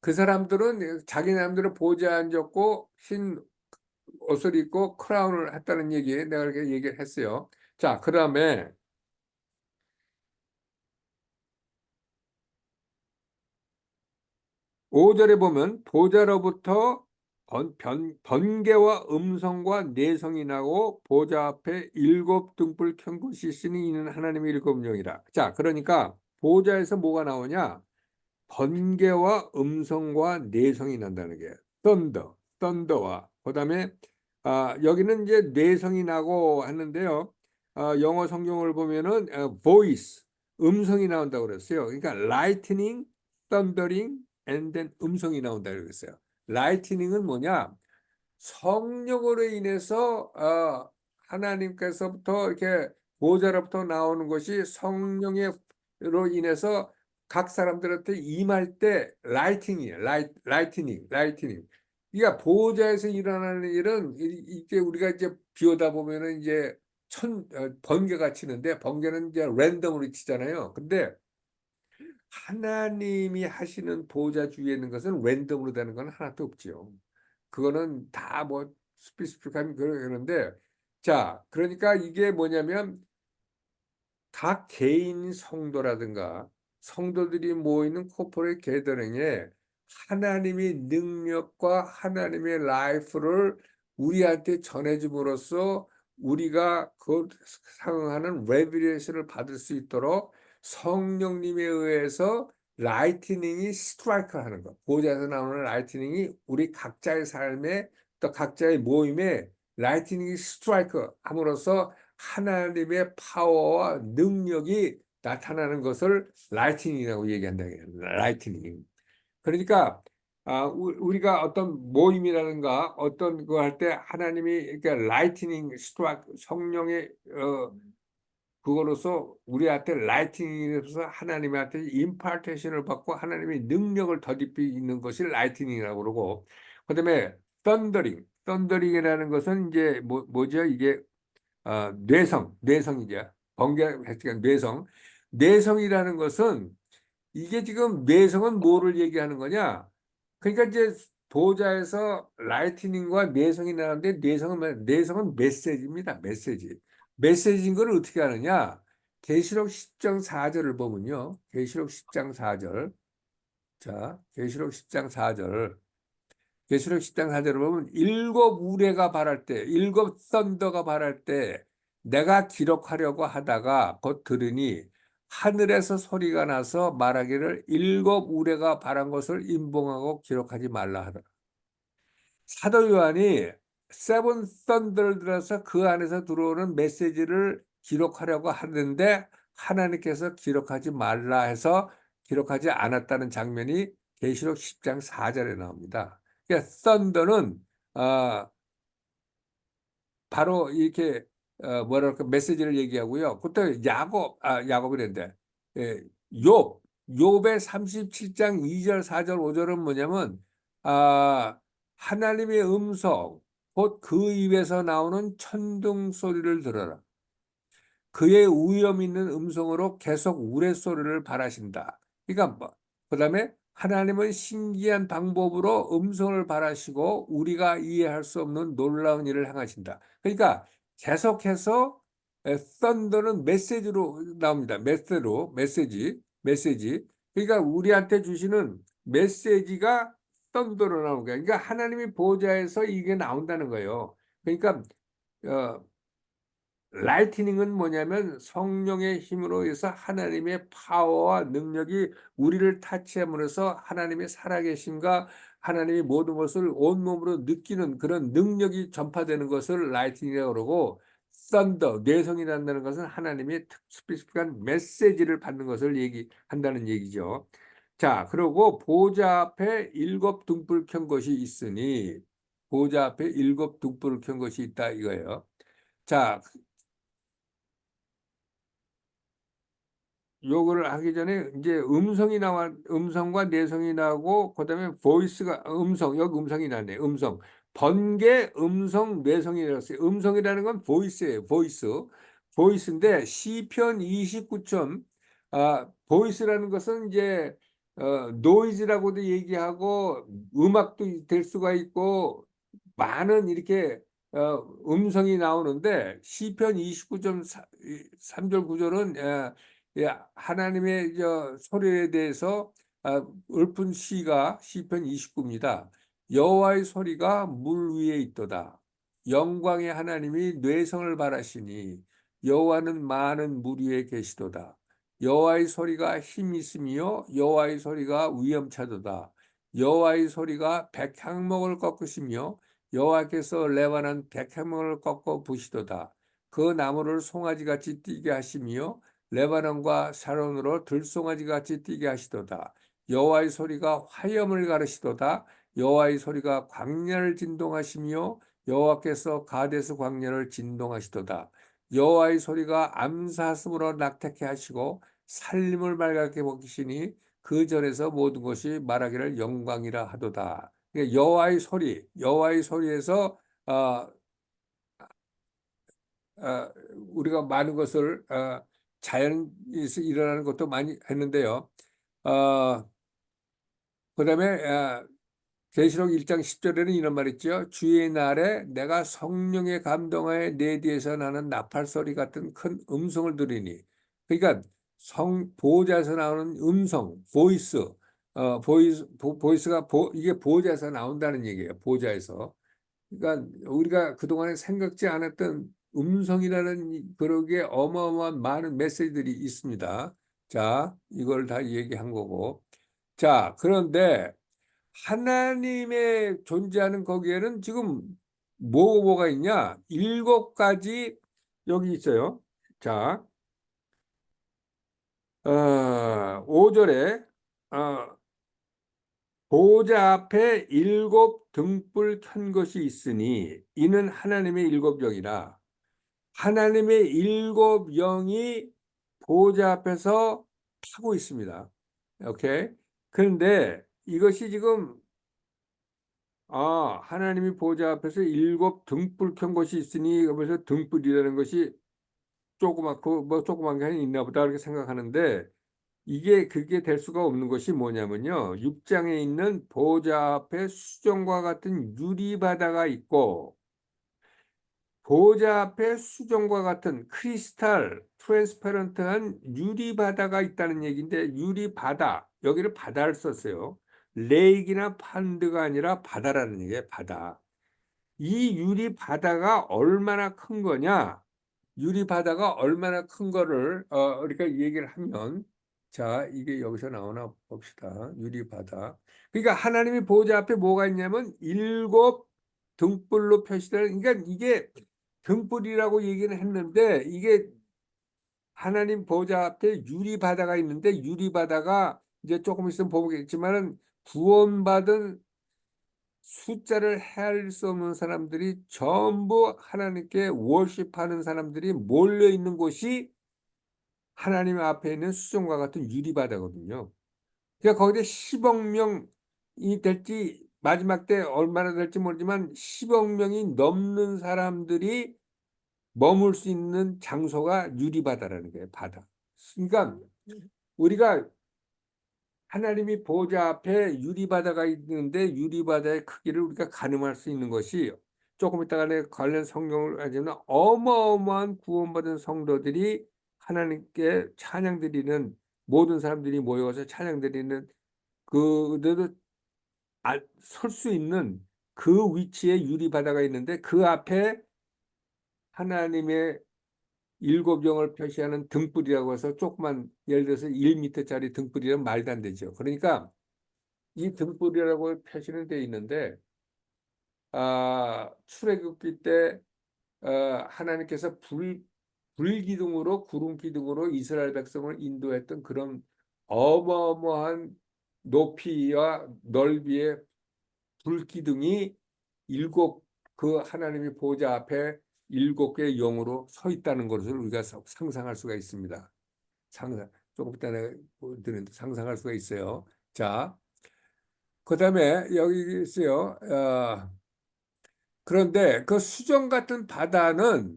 그 사람들은 자기 남들을 보좌에 앉았고 흰 옷을 입고 크라운을 했다는 얘기 내가 이렇게 얘기를 했어요. 자, 그다음에 5절에 보면 보좌로부터 번개와 음성과 내성이 나고 보좌 앞에 7등불 켠 것이 있으니 이는 하나님의 7영이라. 자, 그러니까 보좌에서 뭐가 나오냐? 번개와 음성과 내성이 난다는 게 썬더와 그다음에 여기는 이제 내성이 나고 하는데요. 영어 성경을 보면은 voice 음성이 나온다고 그랬어요. 그러니까 lightning, thundering, and then 음성이 나온다고 그랬어요. lightning은 뭐냐? 성령으로 인해서 하나님께서부터 이렇게 보좌로부터 나오는 것이 성령으로 인해서 각 사람들한테 임할 때 라이팅이에요. 라이트닝. 그러니까 보좌에서 일어나는 일은 이게 우리가 이제 비 오다 보면은 이제 번개가 치는데 번개는 이제 랜덤으로 치잖아요. 근데 하나님이 하시는 보좌 주위에 있는 것은 랜덤으로 되는 건 하나도 없지요. 그거는 다 뭐 스피시픽한 그런데 자, 그러니까 이게 뭐냐면 각 개인 성도라든가 성도들이 모이는 코퍼레이트 게더링에 하나님의 능력과 하나님의 라이프를 우리한테 전해줌으로써 우리가 그 상응하는 레비레이션을 받을 수 있도록 성령님에 의해서 라이트닝이 스트라이크 하는 것. 보좌에서 나오는 라이트닝이 우리 각자의 삶에 또 각자의 모임에 라이트닝이 스트라이크 함으로써 하나님의 파워와 능력이 나타나는 것을 라이트닝이라고 얘기한다. 라이트닝. 그러니까 우리가 어떤 모임이라든가 어떤 거 할 때 하나님이 그러니까 라이트닝 스트라이크 성령의 그거로서 우리한테 라이트닝에서 하나님한테 임파테이션을 받고 하나님의 능력을 덧입히 있는 것이 라이트닝이라고 그러고 그다음에 썬더링이라는 것은 이제 뭐죠? 이게 뇌성이죠. 번개가 뇌성이라는 것은 이게 지금 뇌성은 뭐를 얘기하는 거냐? 그러니까 이제 보좌에서 라이트닝과 뇌성이 나오는데 뇌성은 메시지입니다. 메시지인 걸 어떻게 하느냐? 계시록 10장 4절을 보면요. 계시록 10장 4절. 자, 계시록 10장 4절. 계시록 10장 4절을 보면 일곱 우레가 발할 때, 일곱 썬더가 발할 때 내가 기록하려고 하다가 곧 들으니 하늘에서 소리가 나서 말하기를 일곱 우레가 발한 것을 임봉하고 기록하지 말라 하더라. 사도 요한이 세븐 썬더를 들어서 그 안에서 들어오는 메시지를 기록하려고 하는데 하나님께서 기록하지 말라 해서 기록하지 않았다는 장면이 계시록 10장 4절에 나옵니다. 그러니까 썬더는 바로 이렇게 뭐랄까 메시지를 얘기하고요. 그때 야곱이랬는데 예, 욥의 37장 2절 4절 5절은 뭐냐면 하나님의 음성 곧 그 입에서 나오는 천둥 소리를 들어라. 그의 위엄 있는 음성으로 계속 우레소리를 발하신다. 그러니까 그다음에 하나님은 신기한 방법으로 음성을 발하시고 우리가 이해할 수 없는 놀라운 일을 행하신다. 그러니까 계속해서 썬더는 메시지로 나옵니다. 메시지. 그러니까 우리한테 주시는 메시지가 썬더로 나오는 거예요. 그러니까 하나님이 보좌에서 이게 나온다는 거예요. 그러니까 어, 라이트닝은 뭐냐면 성령의 힘으로 해서 하나님의 파워와 능력이 우리를 타치함으로써 하나님의 살아계심과 하나님의 모든 것을 온몸으로 느끼는 그런 능력이 전파되는 것을 라이트닝이라고 그러고 뇌성이 난다는 것은 하나님의 스피시픽한 메시지를 받는 것을 얘기한다는 얘기죠. 자, 그리고 보좌 앞에 일곱 등불 켠 것이 있으니 보좌 앞에 일곱 등불을 켠 것이 있다 이거예요. 자, 요거를 하기 전에 이제 음성과 내성이 나오고 그다음에 보이스가 여기 음성이 나네. 번개 음성 내성이 나왔어요. 음성이라는 건 보이스예요. 보이스인데 시편 29점 보이스라는 것은 이제 노이즈라고도 얘기하고 음악도 될 수가 있고 많은 이렇게 음성이 나오는데 시편 29점 3절 9절은 하나님의 소리에 대해서 읊은 시가 시편 29입니다. 여호와의 소리가 물 위에 있도다. 영광의 하나님이 뇌성을 발하시니 여호와는 많은 물 위에 계시도다. 여호와의 소리가 힘 있으며 여호와의 소리가 위엄차도다. 여호와의 소리가 백향목을 꺾으시며 여호와께서 레바논 백향목을 꺾어 부시도다. 그 나무를 송아지같이 뛰게 하시며 레바논과 샤론으로 들송아지 같이 뛰게 하시도다. 여호와의 소리가 화염을 가르시도다. 여호와의 소리가 광야를 진동하시며 여호와께서 가데스 광야를 진동하시도다. 여호와의 소리가 암사슴으로 낙태케 하시고 살림을 맑게 먹이시니 그 전에서 모든 것이 말하기를 영광이라 하도다. 그러니까 여호와의 소리에서 어, 어, 우리가 많은 것을 자연에서 일어나는 것도 많이 했는데요. 그다음에 계시록 1장 10절에는 이런 말 있죠. 주의 날에 내가 성령의 감동하에 내 뒤에서 나는 나팔 소리 같은 큰 음성을 들으니. 그러니까 보호자에서 나오는 음성, 보이스가 이게 보호자에서 나온다는 얘기예요. 보호자에서. 그러니까 우리가 그동안에 생각지 않았던 음성이라는 그런 게 어마어마한 많은 메시지들이 있습니다. 자, 이걸 다 얘기한 거고. 자, 그런데 하나님의 존재하는 거기에는 지금 뭐가 있냐? 7가지 여기 있어요. 자, 5절에 보호자 앞에 7등불 켠 것이 있으니 이는 하나님의 7영이라. 하나님의 7영이 보호자 앞에서 타고 있습니다. 오케이. 그런데 이것이 지금 하나님이 보호자 앞에서 7등불 켠 것이 있으니 그러면서 등불이라는 것이 조그맣고 뭐 조그만 게 있나 보다 이렇게 생각하는데 이게 그게 될 수가 없는 것이 뭐냐면요. 6장에 있는 보호자 앞에 수정과 같은 유리바다가 있고 보호자 앞에 수정과 같은 크리스탈 트랜스퍼런트한 유리바다가 있다는 얘기인데 유리바다 여기를 바다를 썼어요. 레이크나 판드가 아니라 바다라는 얘기예요. 바다. 이 유리바다가 얼마나 큰 거냐? 유리바다가 얼마나 큰 거를 우리가 얘기를 하면 자 이게 여기서 나오나 봅시다. 유리바다. 그러니까 하나님이 보호자 앞에 뭐가 있냐면 7등불로 표시되는 그러니까 이게 등불이라고 얘기는 했는데 이게 하나님 보호자 앞에 유리바다가 있는데 유리바다가 이제 조금 있으면 보겠지만은 구원받은 숫자를 헤아릴 수 없는 사람들이 전부 하나님께 월십하는 사람들이 몰려 있는 곳이 하나님 앞에 있는 수정과 같은 유리바다거든요. 그러니까 거기에 10억 명이 될지 마지막 때 얼마나 될지 모르지만 10억 명이 넘는 사람들이 머물 수 있는 장소가 유리바다라는 거예요. 바다. 그러니까 우리가 하나님이 보호자 앞에 유리바다가 있는데 유리바다의 크기를 우리가 가늠할 수 있는 것이 조금 이따가 내 관련 성경을 가지면 어마어마한 구원받은 성도들이 하나님께 찬양드리는 모든 사람들이 모여서 찬양드리는 그대로 설 수 있는 그 위치에 유리바다가 있는데 그 앞에 하나님의 7영을 표시하는 등불이라고 해서 조그만 예를 들어서 1m짜리 등불이라면 말도 안 되죠. 그러니까 이 등불이라고 표시는 돼 있는데 출애굽기 때 하나님께서 불기둥으로 구름 기둥으로 이스라엘 백성을 인도했던 그런 어마어마한 높이와 넓이의 불기둥이 7 하나님의 보호자 앞에 7개의 영으로 서 있다는 것을 우리가 상상할 수가 있습니다. 조금 이따 내가 보여드리는데 상상할 수가 있어요. 자, 그 다음에 여기 있어요. 그런데 그 수정 같은 바다는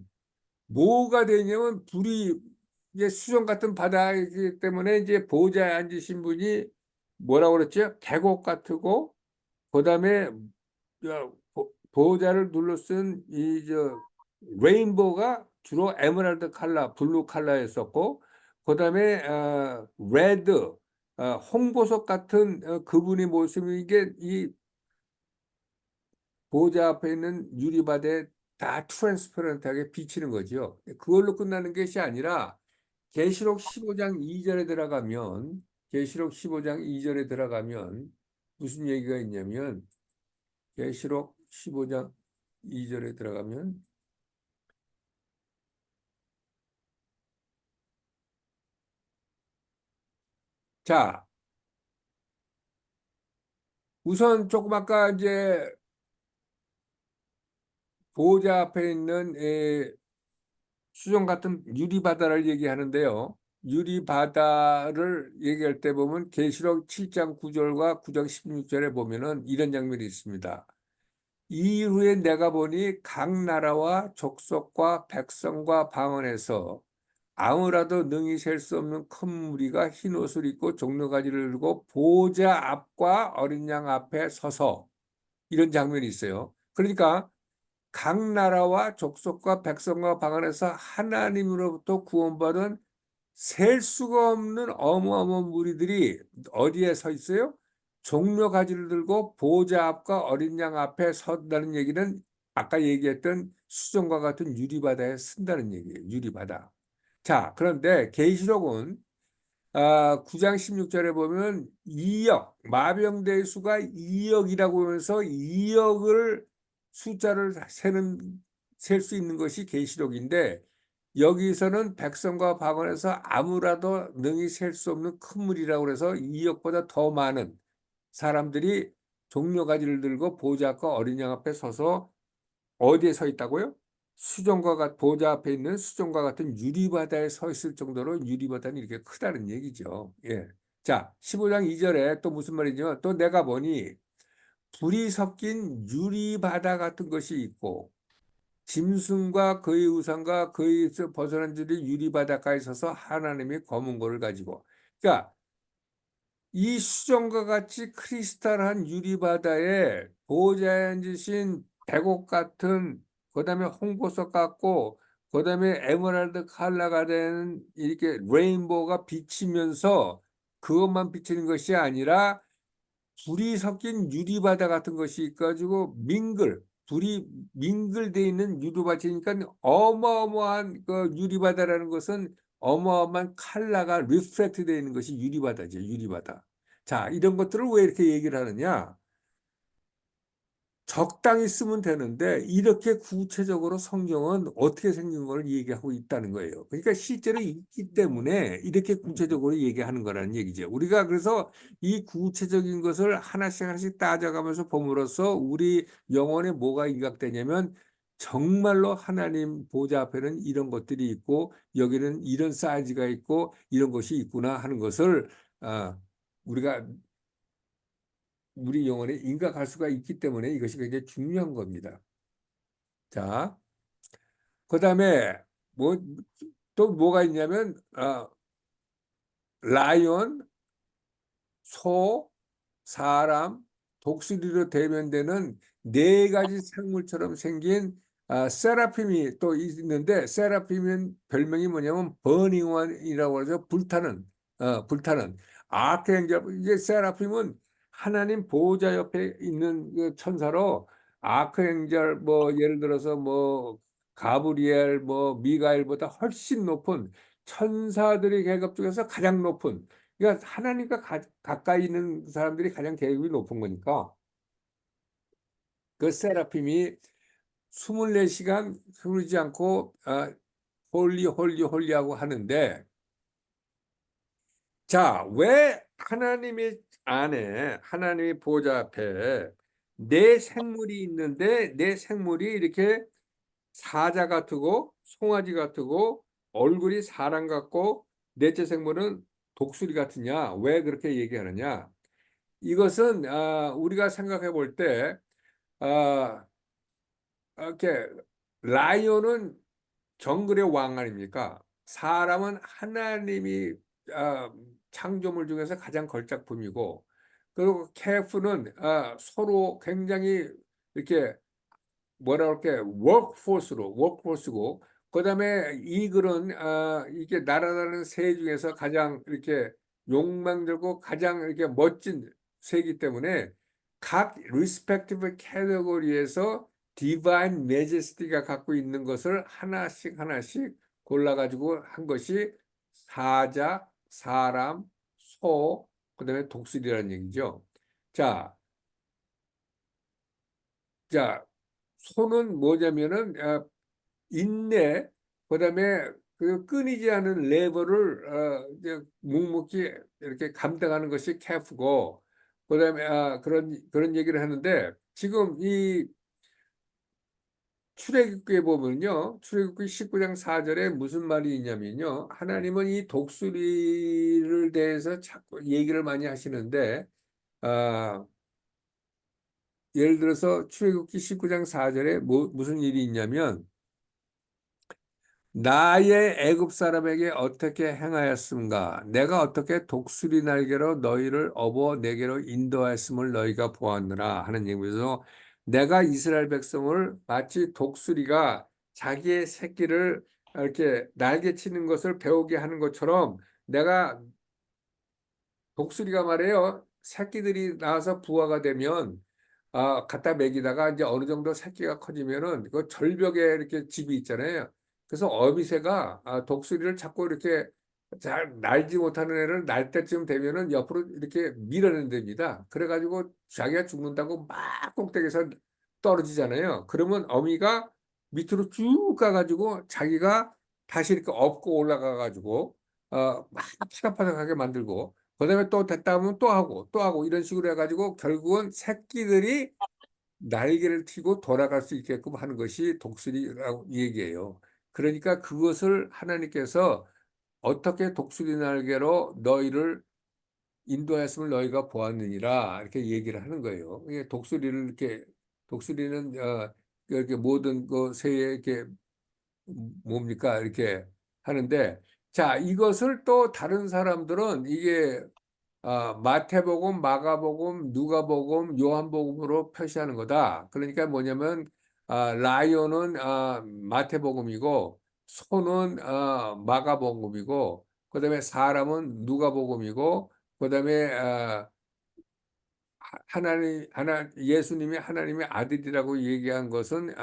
뭐가 되냐면 이제 수정 같은 바다이기 때문에 이제 보호자에 앉으신 분이 뭐라고 그랬죠? 계곡 같고 그다음에 보호자를 둘러쓴 레인보우가 주로 에메랄드 컬러, 블루 컬러였었고 그다음에 레드 홍보석 같은 그분의 모습이 이게 이 보호자 앞에 있는 유리바다에 다 트랜스퍼런트하게 비치는 거죠. 그걸로 끝나는 것이 아니라 계시록 15장 2절에 들어가면 계시록 15장 2절에 들어가면 무슨 얘기가 있냐면 계시록 15장 2절에 들어가면 자, 우선 조금 아까 이제 보호자 앞에 있는 수정 같은 유리바다를 얘기하는데요. 유리바다를 얘기할 때 보면 계시록 7장 9절과 9장 16절에 보면은 이런 장면이 있습니다. 이후에 내가 보니 각 나라와 족속과 백성과 방언에서 아무라도 능히 셀 수 없는 큰 무리가 흰 옷을 입고 종려가지를 들고 보호자 앞과 어린 양 앞에 서서 이런 장면이 있어요. 그러니까 각 나라와 족속과 백성과 방언에서 하나님으로부터 구원받은 셀 수가 없는 어마어마한 무리들이 어디에 서 있어요? 종려 가지를 들고 보호자 앞과 어린 양 앞에 선다는 얘기는 아까 얘기했던 수정과 같은 유리바다에 쓴다는 얘기예요. 유리바다. 자, 그런데 계시록은 9장 16절에 보면 2억, 마병대의 수가 2억이라고 하면서 2억을 숫자를 셀 수 있는 것이 계시록인데 여기서는 백성과 방언에서 아무라도 능히 셀 수 없는 큰 물이라고 해서 2억보다 더 많은 사람들이 종려가지를 들고 보호자 앞과 어린 양 앞에 서서 어디에 서 있다고요? 보호자 앞에 있는 수정과 같은 유리바다에 서 있을 정도로 유리바다는 이렇게 크다는 얘기죠. 예. 자, 15장 2절에 또 무슨 말이냐면 또 내가 보니 불이 섞인 유리바다 같은 것이 있고 짐승과 그의 우상과 그에서 벗어난 줄이 유리바다가에 서서 하나님의 검은 고를 가지고 그러니까 이 수정과 같이 크리스탈한 유리바다에 보호자에 앉으신 백옥 같은 그다음에 홍보석 같고 그다음에 에메랄드 컬러가 된 이렇게 레인보우가 비치면서 그것만 비치는 것이 아니라 불이 섞인 유리바다 같은 것이 가지고 불이 민글돼 있는 유리바다니까 어마어마한 그 유리바다라는 것은 어마어마한 칼라가 리프렉트 되어 있는 것이 유리바다죠, 유리바다. 자, 이런 것들을 왜 이렇게 얘기를 하느냐? 적당히 쓰면 되는데 이렇게 구체적으로 성경은 어떻게 생긴 걸 얘기하고 있다는 거예요. 그러니까 실제로 있기 때문에 이렇게 구체적으로 얘기하는 거라는 얘기죠. 우리가 그래서 이 구체적인 것을 하나씩 하나씩 따져가면서 봄으로써 우리 영혼에 뭐가 이각되냐면 정말로 하나님 보좌 앞에는 이런 것들이 있고 여기는 이런 사이즈가 있고 이런 것이 있구나 하는 것을 우리가 우리 영혼에 인각할 수가 있기 때문에 이것이 굉장히 중요한 겁니다. 자, 그다음에 뭐 또 뭐가 있냐면 라이온, 소, 사람, 독수리로 대변되는 네 가지 생물처럼 생긴 세라핌이 또 있는데 세라핌은 별명이 뭐냐면 버닝원이라고 하죠. 불타는 아크엔젤. 이게 세라핌은 하나님 보호자 옆에 있는 그 천사로 아크엔젤 뭐 예를 들어서 뭐 가브리엘 뭐 미가엘보다 훨씬 높은 천사들의 계급 중에서 가장 높은 그러니까 하나님과 가까이 있는 사람들이 가장 계급이 높은 거니까 그 세라핌이 24시간 흐르지 않고 홀리 홀리 홀리하고 하는데 자, 왜 하나님의 안에 하나님의 보좌 앞에 내 생물이 있는데 내 생물이 이렇게 사자 같고 송아지 같고 얼굴이 사람 같고 넷째 생물은 독수리 같으냐? 왜 그렇게 얘기하느냐? 이것은 우리가 생각해 볼 때 이렇게 라이온은 정글의 왕 아닙니까? 사람은 하나님이 창조물 중에서 가장 걸작품이고 그리고 캐프는 서로 굉장히 이렇게 뭐라 그럴게 워크포스고 그다음에 이글은 이게 날아다니는 새 중에서 가장 이렇게 욕망들고 가장 이렇게 멋진 새이기 때문에 각 리스펙티브 캐테고리에서 디바인 메제스티가 갖고 있는 것을 하나씩 하나씩 골라가지고 한 것이 사자, 사람, 소, 그다음에 독수리라는 얘기죠. 자, 자, 소는 뭐냐면은 인내, 그다음에 그 끊이지 않은 레버를 이제 묵묵히 이렇게 감당하는 것이 캐프고, 그다음에 그런 얘기를 하는데, 지금 이 출애굽기에 보면요, 출애굽기 19장 4절에 무슨 말이 있냐면요, 하나님은 이 독수리를 대해서 자꾸 얘기를 많이 하시는데, 아, 예를 들어서 출애굽기 19장 4절에 무슨 일이 있냐면, 나의 애굽 사람에게 어떻게 행하였음가? 내가 어떻게 독수리 날개로 너희를 업어 내게로 인도하였음을 너희가 보았느라 하는 얘기에서, 내가 이스라엘 백성을 마치 독수리가 자기의 새끼를 이렇게 날개 치는 것을 배우게 하는 것처럼, 내가 독수리가 말이에요. 새끼들이 나와서 부화가 되면 갖다 먹이다가 이제 어느 정도 새끼가 커지면은 그 절벽에 이렇게 집이 있잖아요. 그래서 어미새가 독수리를 자꾸 이렇게 잘 날지 못하는 애를 날 때쯤 되면은 옆으로 이렇게 밀어낸답니다. 그래가지고 자기가 죽는다고 막 꼭대기에서 떨어지잖아요. 그러면 어미가 밑으로 쭉 가가지고 자기가 다시 이렇게 업고 올라가가지고 막 파닥파닥하게 만들고, 그다음에 또 됐다 하면 또 하고 이런 식으로 해가지고 결국은 새끼들이 날개를 튀고 돌아갈 수 있게끔 하는 것이 독수리라고 얘기해요. 그러니까 그것을 하나님께서 어떻게 독수리 날개로 너희를 인도하였음을 너희가 보았느니라 이렇게 얘기를 하는 거예요. 이게 독수리를 이렇게, 독수리는 이렇게 모든 그 새에 이렇게 뭡니까 이렇게 하는데, 자, 이것을 또 다른 사람들은 이게 마태복음, 마가복음, 누가복음, 요한복음으로 표시하는 거다. 그러니까 뭐냐면 라이온은 마태복음이고, 소는 마가복음이고, 그다음에 사람은 누가복음이고, 그다음에 예수님이 하나님의 아들이라고 얘기한 것은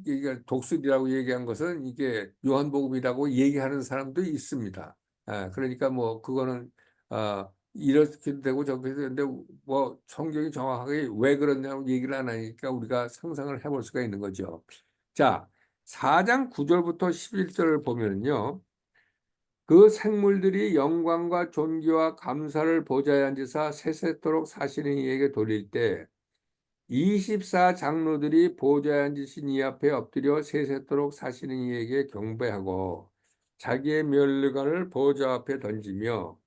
이게 독수리라고 얘기한 것은 이게 요한복음이라고 얘기하는 사람도 있습니다. 그러니까 뭐 그거는 이렇게 되고 저렇게 되는데 뭐 성경이 정확하게 왜 그러냐고 얘기를 안 하니까 우리가 상상을 해볼 수가 있는 거죠. 자, 4장 9절부터 11절을 보면요. 그 생물들이 영광과 존귀와 감사를 보좌에 앉으사 세세토록 사시는 이에게 돌릴 때 24 장로들이 보좌에 앉으신 이 앞에 엎드려 세세토록 사시는 이에게 경배하고 자기의 면류관을 보좌 앞에 던지며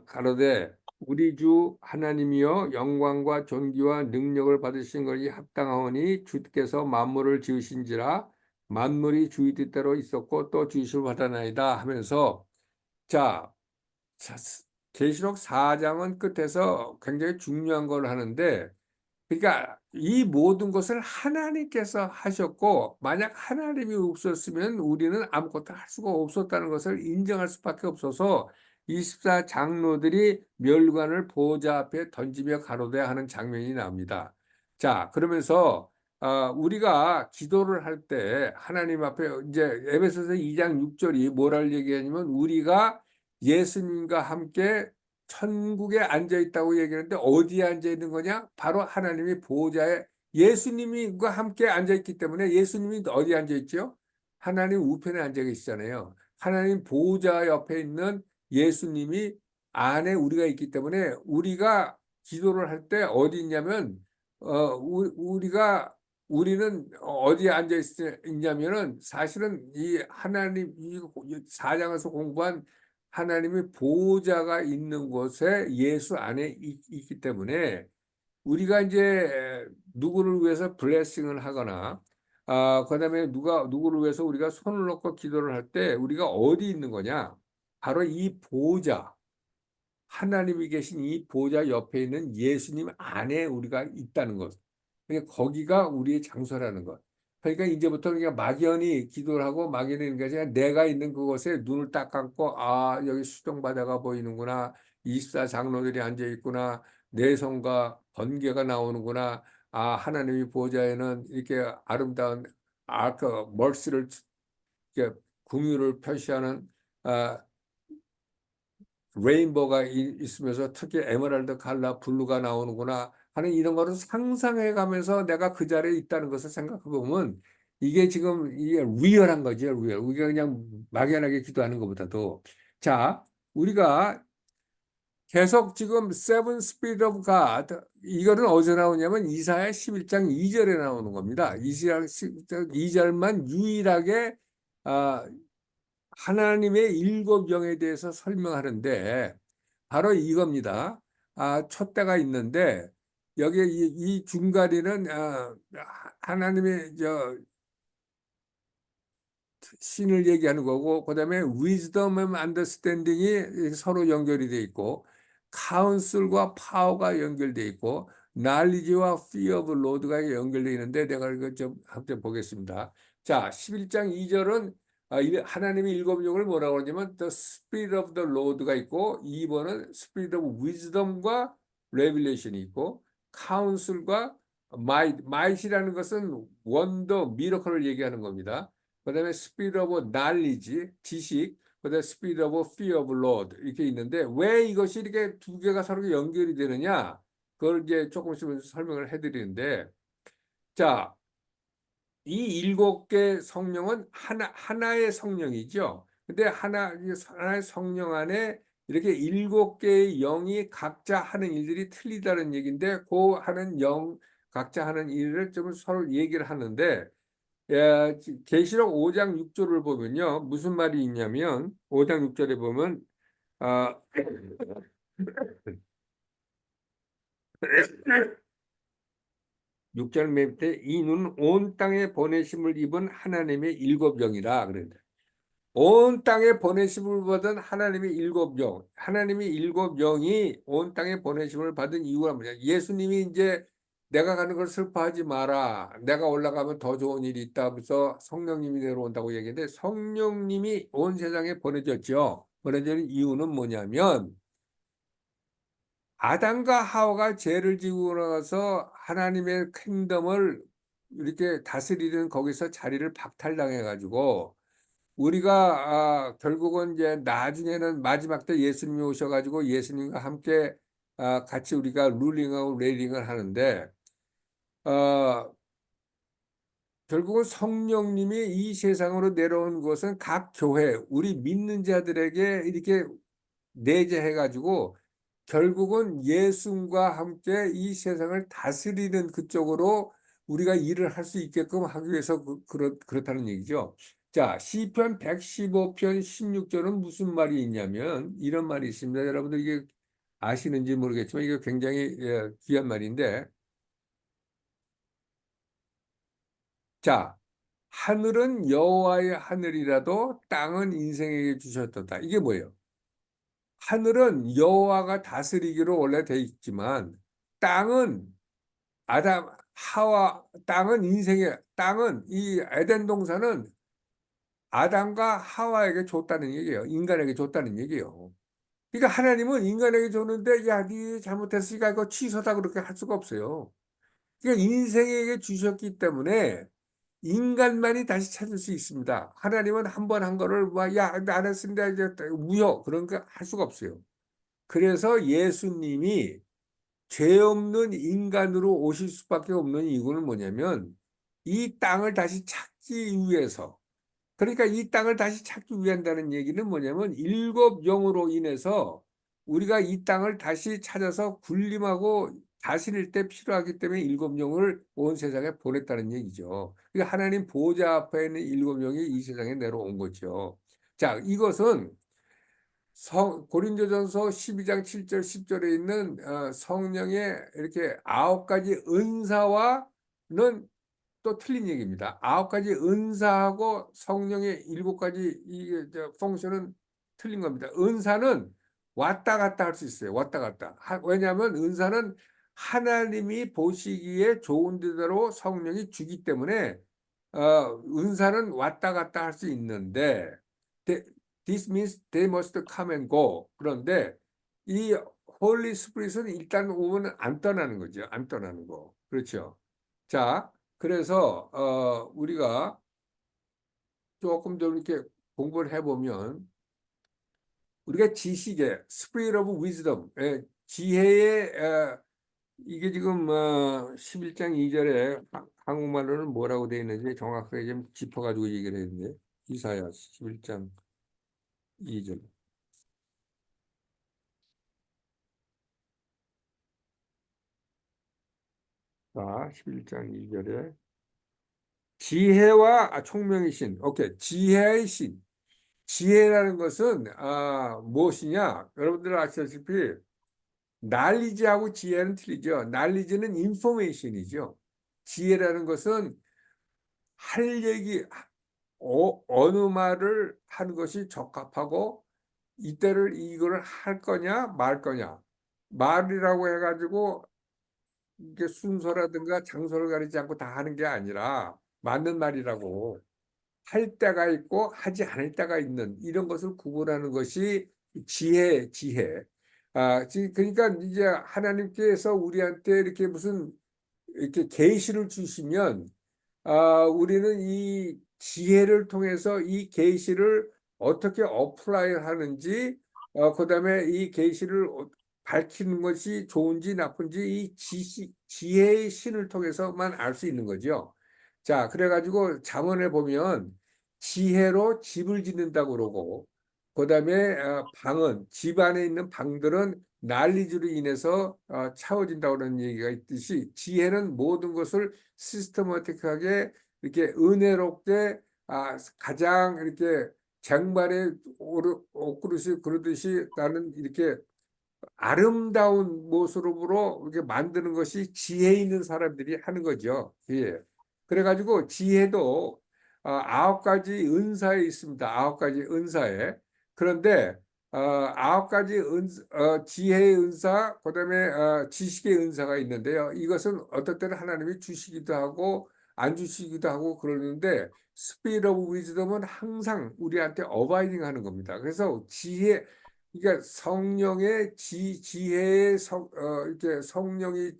가로되 우리 주 하나님이여 영광과 존귀와 능력을 받으신 것이 합당하오니 주께서 만물을 지으신지라 만물이 주의 뜻대로 있었고 또 주의를 받아나이다 하면서, 자, 계시록 4장은 끝에서 굉장히 중요한 걸 하는데, 그러니까 이 모든 것을 하나님께서 하셨고, 만약 하나님이 없었으면 우리는 아무것도 할 수가 없었다는 것을 인정할 수밖에 없어서 24 장로들이 멸관을 보좌 앞에 던지며 가로되 하는 장면이 나옵니다. 자, 그러면서 우리가 기도를 할 때 하나님 앞에 이제 에베소서 2장 6절이 뭐라고 얘기하냐면, 우리가 예수님과 함께 천국에 앉아 있다고 얘기하는데 어디에 앉아 있는 거냐? 바로 하나님이 보호자에, 예수님과 함께 앉아 있기 때문에, 예수님이 어디에 앉아 있죠? 하나님 우편에 앉아 계시잖아요. 하나님 보호자 옆에 있는 예수님이 안에 우리가 있기 때문에 우리가 기도를 할 때 어디 있냐면 우리는 어디에 앉아 있냐면은 사실은 이 하나님 이 4장에서 공부한 하나님의 보호자가 있는 곳에 예수 안에 있기 때문에, 우리가 이제 누구를 위해서 블레싱을 하거나 그다음에 누구를 위해서 우리가 손을 놓고 기도를 할 때 우리가 어디 있는 거냐? 바로 이 보호자, 하나님이 계신 이 보호자 옆에 있는 예수님 안에 우리가 있다는 것. 그러니까 거기가 우리의 장소라는 것. 그러니까 이제부터 우리가 막연히 기도를 하고 막연히 있는 게 아니라 내가 있는 그곳에 눈을 딱 감고, 여기 수정바다가 보이는구나. 24 장로들이 앉아 있구나. 내 손과 번개가 나오는구나. 하나님이 보호자에는 이렇게 아름다운 아크 멀스를 이렇게 궁유를 표시하는 아, 레인보우가 있으면서 특히 에메랄드 칼라 블루가 나오는구나 하는 이런 거를 상상해 가면서 내가 그 자리에 있다는 것을 생각해 보면, 이게 지금 이게 리얼한 거죠, 리얼. 우리가 그냥 막연하게 기도하는 것보다도. 자, 우리가 계속 지금 Seven Spirit of God 이거는 어디서 나오냐면 이사야 11장 2절에 나오는 겁니다. 이사야 11장 2절만 유일하게 아, 하나님의 일곱 영에 대해서 설명하는데 바로 이겁니다. 촛대가 있는데 여기 이 중간에는 하나님의 신을 얘기하는 거고, 그다음에 wisdom and understanding이 서로 연결이 돼 있고, counsel과 power가 연결돼 있고, knowledge와 fear of Lord가 연결돼 있는데 내가 이거 좀 한번 보겠습니다. 자, 11장 2절은 하나님의 일곱 영을 뭐라고 하냐면 the spirit of the Lord가 있고, 2번은 spirit of wisdom과 revelation이 있고, counsel과 might이라는 것은 wonder, miracle을 얘기하는 겁니다. 그다음에 spirit of knowledge, 지식, 그다음에 spirit of fear of Lord 이렇게 있는데 왜 이것이 이렇게 두 개가 서로 연결이 되느냐? 그걸 이제 조금씩 설명을 해드리는데, 자, 이 일곱 개 성령은 하나의 성령이죠. 근데 하나의 성령 안에 이렇게 일곱 개의 영이 각자 하는 일들이 틀리다는 얘기인데, 그 하는 각자 하는 일을 좀 서로 얘기를 하는데, 계시록 5장 6절을 보면요. 무슨 말이 있냐면 5장 6절에 보면 아, 6절 맨 밑에 이 눈은 온 땅에 보내심을 입은 하나님의 일곱 영이라 그런다. 온 땅에 보내심을 받은 하나님의 일곱 영, 하나님의 일곱 영이 온 땅에 보내심을 받은 이유가 뭐냐? 예수님이 이제 내가 가는 걸 슬퍼하지 마라. 내가 올라가면 더 좋은 일이 있다 하면서 성령님이 내려온다고 얘기했는데 성령님이 온 세상에 보내졌죠. 보내진 이유는 뭐냐면 아담과 하와가 죄를 지고 나서 하나님의 킹덤을 이렇게 다스리는 거기서 자리를 박탈당해 가지고 우리가 결국은 이제 나중에는 마지막 때 예수님이 오셔가지고 예수님과 함께 같이 우리가 룰링하고 레이링을 하는데 어, 결국은 성령님이 이 세상으로 내려온 것은 각 교회 우리 믿는 자들에게 이렇게 내재해가지고 결국은 예수님과 함께 이 세상을 다스리는 그쪽으로 우리가 일을 할 수 있게끔 하기 위해서 그렇다는 얘기죠. 자, 시편 115편 16절은 무슨 말이 있냐면 이런 말이 있습니다. 여러분들 이게 아시는지 모르겠지만 이게 굉장히 귀한 말인데, 자, 하늘은 여호와의 하늘이라도 땅은 인생에게 주셨도다. 이게 뭐예요? 하늘은 여호와가 다스리기로 원래 돼 있지만 땅은 땅은 땅은 이 에덴 동산은 아담과 하와에게 줬다는 얘기예요. 인간에게 줬다는 얘기예요. 그러니까 하나님은 인간에게 줬는데 야, 네 잘못했으니까 이거 취소다 그렇게 할 수가 없어요. 그러니까 인생에게 주셨기 때문에 인간만이 다시 찾을 수 있습니다. 하나님은 한 번 한 거를 막 야, 안 했으니까 이제 무효 그런 거 할 수가 없어요. 그래서 예수님이 죄 없는 인간으로 오실 수밖에 없는 이유는 뭐냐면 이 땅을 다시 찾기 위해서, 그러니까 이 땅을 다시 찾기 위한다는 얘기는 뭐냐면 일곱 영으로 인해서 우리가 이 땅을 다시 찾아서 군림하고 다스릴 때 필요하기 때문에 일곱 영을 온 세상에 보냈다는 얘기죠. 그러니까 하나님 보좌 앞에 있는 일곱 영이 이 세상에 내려온 거죠. 자, 이것은 고린도전서 12장 7절 10절에 있는 성령의 이렇게 아홉 가지 은사와는 또 틀린 얘기입니다. 아홉 가지 은사하고 성령의 일곱 가지 이게 펑션은 틀린 겁니다. 은사는 왔다 갔다 할 수 있어요. 왔다 갔다. 왜냐하면 은사는 하나님이 보시기에 좋은 대로 성령이 주기 때문에 은사는 왔다 갔다 할 수 있는데 this means they must come and go. 그런데 이 홀리 스피릿은 일단 오면 안 떠나는 거죠. 안 떠나는 거. 그렇죠. 자, 그래서 우리가 조금 더 이렇게 공부를 해보면 우리가 지식의 spirit of wisdom, 지혜의 이게 지금 11장 2절에 한국말로는 뭐라고 되어 있는지 정확하게 좀 짚어가지고 얘기를 했는데 이사야 11장 2절. 자, 11장 2절에 지혜와 총명이신, 오케이, 지혜의 신. 지혜라는 것은 무엇이냐? 여러분들 아시다시피 날리지하고 지혜는 틀리죠. 날리지는 인포메이션이죠. 지혜라는 것은 할 얘기, 어느 말을 하는 것이 적합하고 이때를 이거를 할 거냐 말 거냐. 말이라고 해가지고 이게 순서라든가 장소를 가리지 않고 다 하는 게 아니라 맞는 말이라고 할 때가 있고 하지 않을 때가 있는 이런 것을 구분하는 것이 지혜. 그러니까 이제 하나님께서 우리한테 이렇게 무슨 이렇게 계시를 주시면 우리는 이 지혜를 통해서 이 계시를 어떻게 어플라이 하는지, 그다음에 이 계시를 밝히는 것이 좋은지 나쁜지 이 지혜의 신을 통해서만 알 수 있는 거죠. 자, 그래가지고 잠언에 보면 지혜로 집을 짓는다고 그러고, 그다음에 방은 집 안에 있는 방들은 난리주로 인해서 차워진다고 그러는 얘기가 있듯이 지혜는 모든 것을 시스테마틱하게 이렇게 은혜롭게 가장 이렇게 쟁반에 옷그릇이 그러듯이 나는 이렇게 아름다운 모습으로 이렇게 만드는 것이 지혜 있는 사람들이 하는 거죠. 예. 그래가지고 지혜도 9가지 은사에 있습니다. 9가지 은사에. 그런데 9가지 지혜의 은사, 그다음에 지식의 은사가 있는데요. 이것은 어떨 때는 하나님이 주시기도 하고 안 주시기도 하고 그러는데 스피릿 오브 위즈덤은 항상 우리한테 어바이딩 하는 겁니다. 그래서 그러니까 성령의 지혜의 이렇게 성령이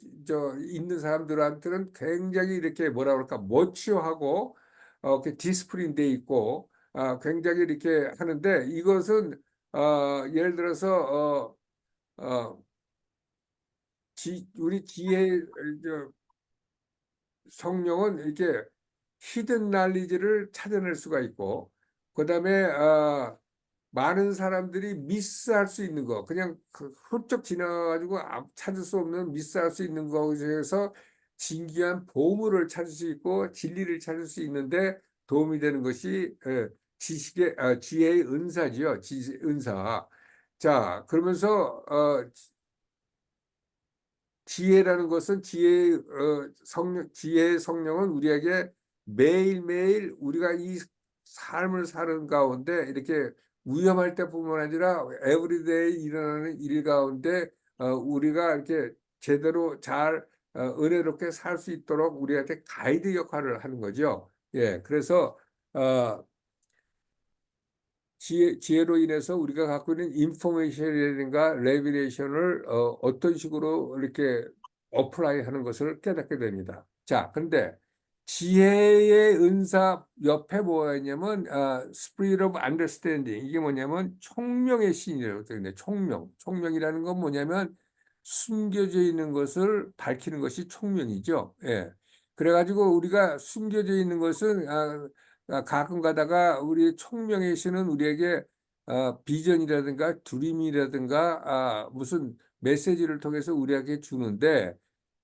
있는 사람들한테는 굉장히 이렇게 뭐라 그럴까 머치하고 이렇게 디스플린 돼 있고 굉장히 이렇게 하는데 이것은 예를 들어서 우리 지혜 성령은 이렇게 히든 날리지를 찾아낼 수가 있고 그다음에 많은 사람들이 미스할 수 있는 거, 그냥 훌쩍 지나가지고 찾을 수 없는 미스할 수 있는 것에서 진귀한 보물을 찾을 수 있고 진리를 찾을 수 있는데 도움이 되는 것이 지혜의 은사지요. 은사. 자, 그러면서 지혜라는 것은 지혜의 성령은 우리에게 매일매일 우리가 이 삶을 사는 가운데 이렇게 위험할 때뿐만 아니라 에브리데이 일어나는 일 가운데 우리가 이렇게 제대로 잘 은혜롭게 살 수 있도록 우리한테 가이드 역할을 하는 거죠. 예, 그래서 어, 지혜로 인해서 우리가 갖고 있는 인포메이션이라든가 레비레이션을 어떤 식으로 이렇게 어플라이 하는 것을 깨닫게 됩니다. 자, 근데 지혜의 은사 옆에 뭐가 있냐면 Spirit of Understanding 이게 뭐냐면 총명의 신이라고 되어 있는데 총명이라는 건 뭐냐면 숨겨져 있는 것을 밝히는 것이 총명이죠. 예. 그래가지고 우리가 숨겨져 있는 것은 가끔 가다가 우리 총명의 신은 우리에게 비전이라든가 드림이라든가 무슨 메시지를 통해서 우리에게 주는데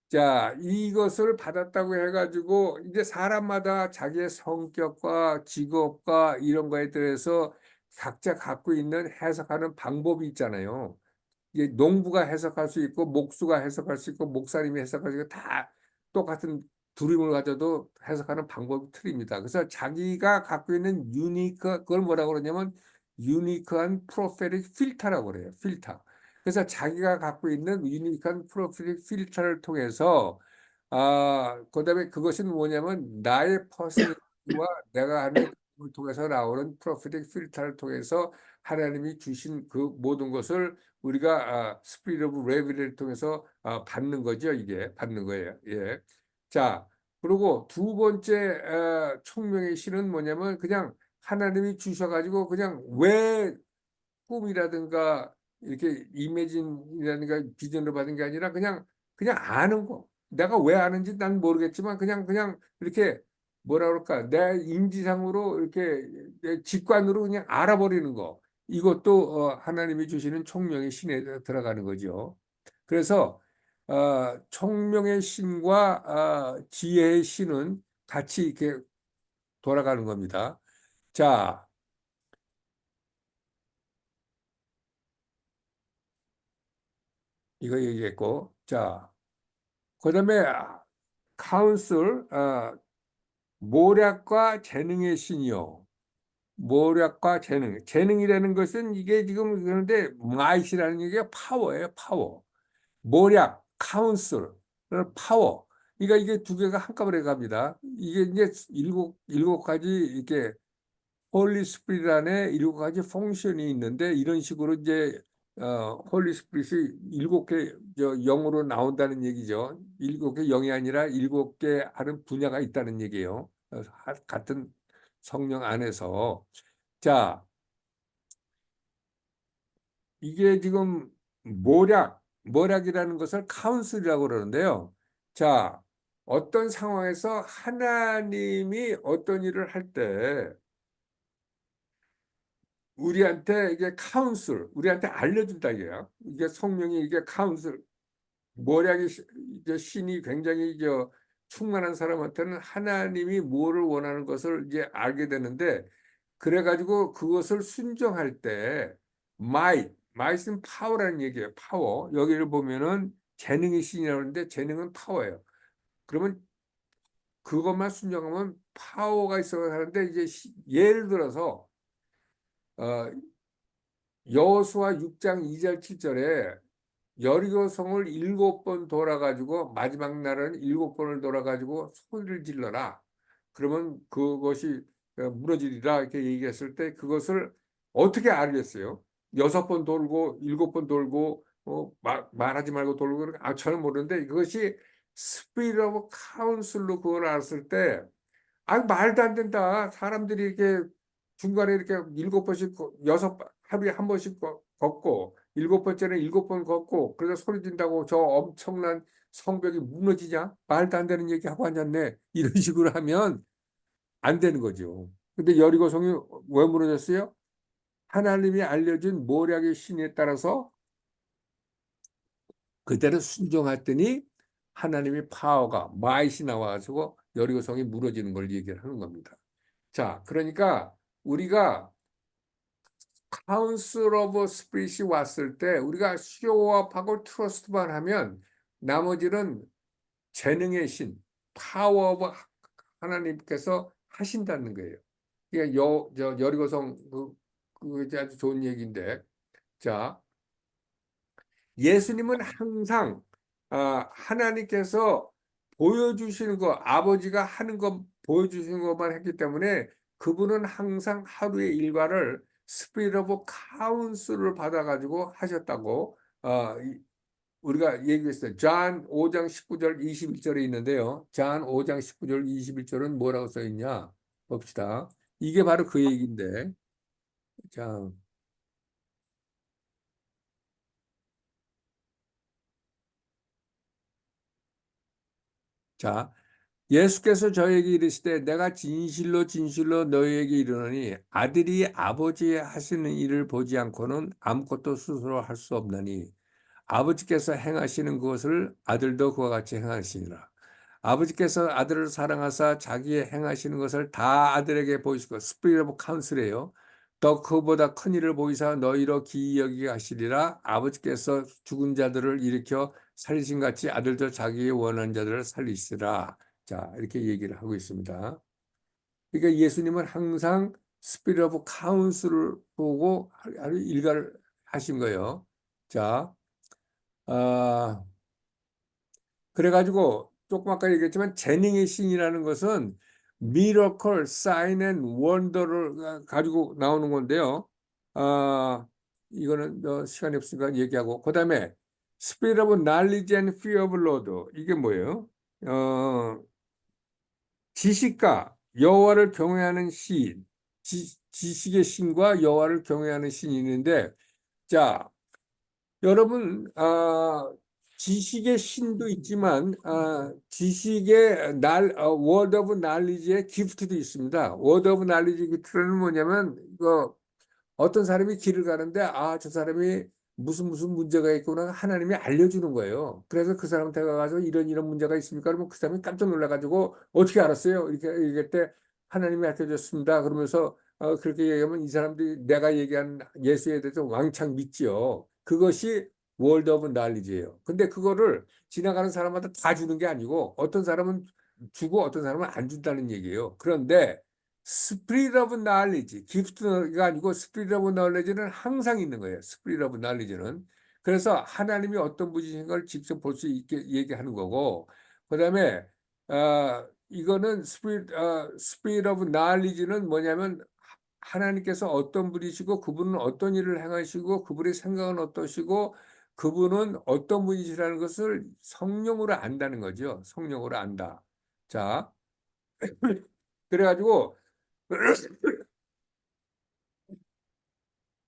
자, 이것을 받았다고 해가지고 이제 사람마다 자기의 성격과 직업과 이런 거에 대해서 각자 갖고 있는 해석하는 방법이 있잖아요. 이게 농부가 해석할 수 있고 목수가 해석할 수 있고 목사님이 해석할 수 있고 다 똑같은 두림을 가져도 해석하는 방법이 틀립니다. 그래서 자기가 갖고 있는 그걸 뭐라고 그러냐면 유니크한 프로페릭 필터라고 그래요. 필터. 그래서 자기가 갖고 있는 유니크한 프로페릭 필터를 통해서 그다음에 그것은 뭐냐면 나의 퍼스널리티와 내가 하는 걸 통해서 나오는 프로페릭 필터를 통해서 하나님이 주신 그 모든 것을 우리가 스피릿 오브 레벨을 통해서 받는 거죠. 이게 받는 거예요. 예. 자, 그리고 두 번째 총명의 신은 뭐냐면 그냥 하나님이 주셔가지고 그냥 왜 꿈이라든가 이렇게 이미진이라든가 비전을 받은 게 아니라 그냥 그냥 아는 거. 내가 왜 아는지 난 모르겠지만 그냥 이렇게 뭐라 그럴까? 내 인지상으로 이렇게 내 직관으로 그냥 알아버리는 거. 이것도 하나님이 주시는 총명의 신에 들어가는 거죠. 그래서 총명의 신과 지혜의 신은 같이 이렇게 돌아가는 겁니다. 자, 이거 얘기했고, 자, 그다음에 카운슬, 모략과 재능의 신이요. 모략과 재능. 재능이라는 것은 이게 지금 그런데 마이시라는 얘기가 파워예요, 파워. 모략, 카운슬, 파워. 그러니까 이게 두 개가 한꺼번에 갑니다. 이게 이제 일곱 가지 이렇게 홀리 스피릿 안에 일곱 가지 펑션이 있는데 이런 식으로 이제 홀리 스피릿이 일곱 개 영으로 나온다는 얘기죠. 일곱 개 영이 아니라 일곱 개 하는 분야가 있다는 얘기예요. 같은 성령 안에서. 자, 이게 지금 모략이라는 것을 카운슬이라고 그러는데요. 자, 어떤 상황에서 하나님이 어떤 일을 할 때 우리한테 이게 카운슬, 우리한테 알려준다 이게요. 이게 성령이 이게 카운슬, 모략이 이제 신이 굉장히 충만한 사람한테는 하나님이 뭐를 원하는 것을 이제 알게 되는데 그래가지고 그것을 순종할 때 마이트는 파워라는 얘기예요. 파워. 여기를 보면은 재능의 신이라고 하는데 재능은 파워예요. 그러면 그것만 순종하면 파워가 있어야 하는데 이제 예를 들어서 어, 여호수아 6장 2절 7절에 여리고성을 일곱 번 돌아가지고 마지막 날은 일곱 번을 돌아가지고 소리를 질러라. 그러면 그것이 무너지리라 이렇게 얘기했을 때 그것을 어떻게 알겠어요? 여섯 번 돌고 일곱 번 돌고 말하지 말고 돌고 저는 모르는데 그것이 스피릿 오브 카운슬로 그걸 알았을 때 말도 안 된다. 사람들이 이렇게 중간에 이렇게 일곱 번씩, 하루에 한 번씩 걷고, 일곱 번째는 일곱 번 걷고, 그래서 소리 진다고 저 엄청난 성벽이 무너지냐? 말도 안 되는 얘기 하고 앉았네. 이런 식으로 하면 안 되는 거죠. 근데 여리고성이 왜 무너졌어요? 하나님이 알려준 모략의 신에 따라서 그대로 순종했더니 하나님의 파워가 마이시 나와가지고 여리고성이 무너지는 걸 얘기를 하는 겁니다. 자, 그러니까 우리가 카운슬 오브 스피릿이 왔을 때 우리가 쇼업하고 트러스트만 하면 나머지는 재능의 신, 파워 오브 하나님께서 하신다는 거예요. 이게 여리고성 그 아주 좋은 얘기인데, 자, 예수님은 항상 하나님께서 보여주시는 거, 아버지가 하는 거 보여주시는 것만 했기 때문에 그분은 항상 하루의 일과를 스피릿 오브 카운슬을 받아가지고 하셨다고 우리가 얘기했어요. 잔 5장 19절 21절에 있는데요. 잔 5장 19절 21절은 뭐라고 써 있냐? 봅시다. 이게 바로 그 얘기인데. 자, 자, 예수께서 저에게 이르시되 내가 진실로 진실로 너희에게 이르노니 아들이 아버지 하시는 일을 보지 않고는 아무것도 스스로 할 수 없나니 아버지께서 행하시는 것을 아들도 그와 같이 행하시니라. 아버지께서 아들을 사랑하사 자기의 행하시는 것을 다 아들에게 보이시고 스피릿 오브 카운슬이에요. 더 그보다 큰 일을 보이사 너희로 기이 여기게 하시리라. 아버지께서 죽은 자들을 일으켜 살리신 같이 아들도 자기의 원하는 자들을 살리시라. 자, 이렇게 얘기를 하고 있습니다. 그러니까 예수님은 항상 스피릿 오브 카운슬을 보고 일가를 하신 거예요. 자, 아, 그래가지고 조금 아까 얘기했지만 재능의 신이라는 것은 미러컬, 사인 앤 원더를 가지고 나오는 건데요. 이거는 시간이 없으니까 얘기하고 그다음에 Spirit of Knowledge and Fear of Lord 이게 뭐예요? 지식과 여호와를 경외하는 신, 지식의 신과 여호와를 경외하는 신이 있는데 자, 여러분 지식의 신도 있지만 지식의 워드 오브 날리지의 기프트도 있습니다. 워드 오브 날리지 기프트는 뭐냐면 이거 어떤 사람이 길을 가는데 저 사람이 무슨 문제가 있구나 하나님이 알려주는 거예요. 그래서 그 사람한테 가서 이런 문제가 있습니까? 그러면 그 사람이 깜짝 놀라가지고 어떻게 알았어요? 이렇게 얘기할 때 하나님이 알려줬습니다. 그러면서 그렇게 얘기하면 이 사람들이 내가 얘기한 예수에 대해서 왕창 믿지요. 그것이 월드 오브 날리지예요. 근데 그거를 지나가는 사람마다 다 주는 게 아니고 어떤 사람은 주고 어떤 사람은 안 준다는 얘기예요. 그런데 스피릿 오브 날리지, 기프트가 아니고 스피릿 오브 날리지는 항상 있는 거예요. 스피릿 오브 날리지는. 그래서 하나님이 어떤 분이신 걸 직접 볼 수 있게 얘기하는 거고, 그다음에 이거는 스피릿 오브 날리지는 뭐냐면 하나님께서 어떤 분이시고 그분은 어떤 일을 행하시고 그분의 생각은 어떠시고 그분은 어떤 분이시라는 것을 성령으로 안다는 거죠. 성령으로 안다. 자, 그래가지고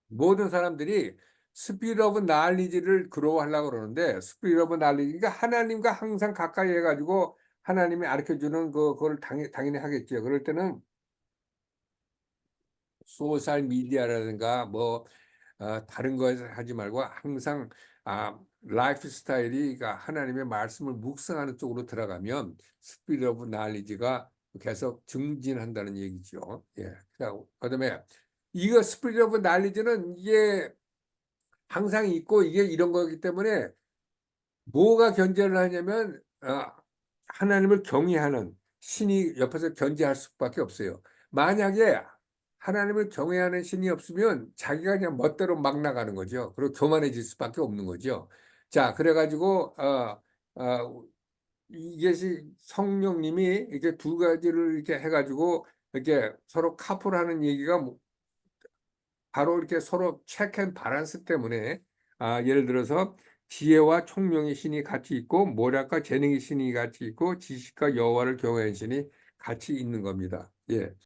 모든 사람들이 스피릿 오브 날리지를 그로워하려고 그러는데 스피릿 오브 날리지가 하나님과 항상 가까이 해가지고 하나님이 가르쳐주는 그걸 당연히 하겠죠. 그럴 때는 소셜 미디어라든가 다른 거 하지 말고 항상 라이프 스타일이 그러니까 하나님의 말씀을 묵상하는 쪽으로 들어가면 스피릿 오브 날리지가 계속 증진한다는 얘기죠. 예. 그다음에 이거 스피릿 오브 날리지는 이게 항상 있고 이게 이런 거기 때문에 뭐가 견제를 하냐면 하나님을 경외하는 신이 옆에서 견제할 수밖에 없어요. 만약에 하나님을 경외하는 신이 없으면 자기가 그냥 멋대로 막 나가는 거죠. 그리고 교만해질 수밖에 없는 거죠. 자, 그래가지고 이것이 성령님이 이렇게 두 가지를 이렇게 해가지고 이렇게 서로 카풀하는 얘기가 바로 이렇게 서로 체크 앤 밸런스 때문에 예를 들어서 지혜와 총명의 신이 같이 있고 모략과 재능의 신이 같이 있고 지식과 여호와를 경외하는 신이 같이 있는 겁니다. 예.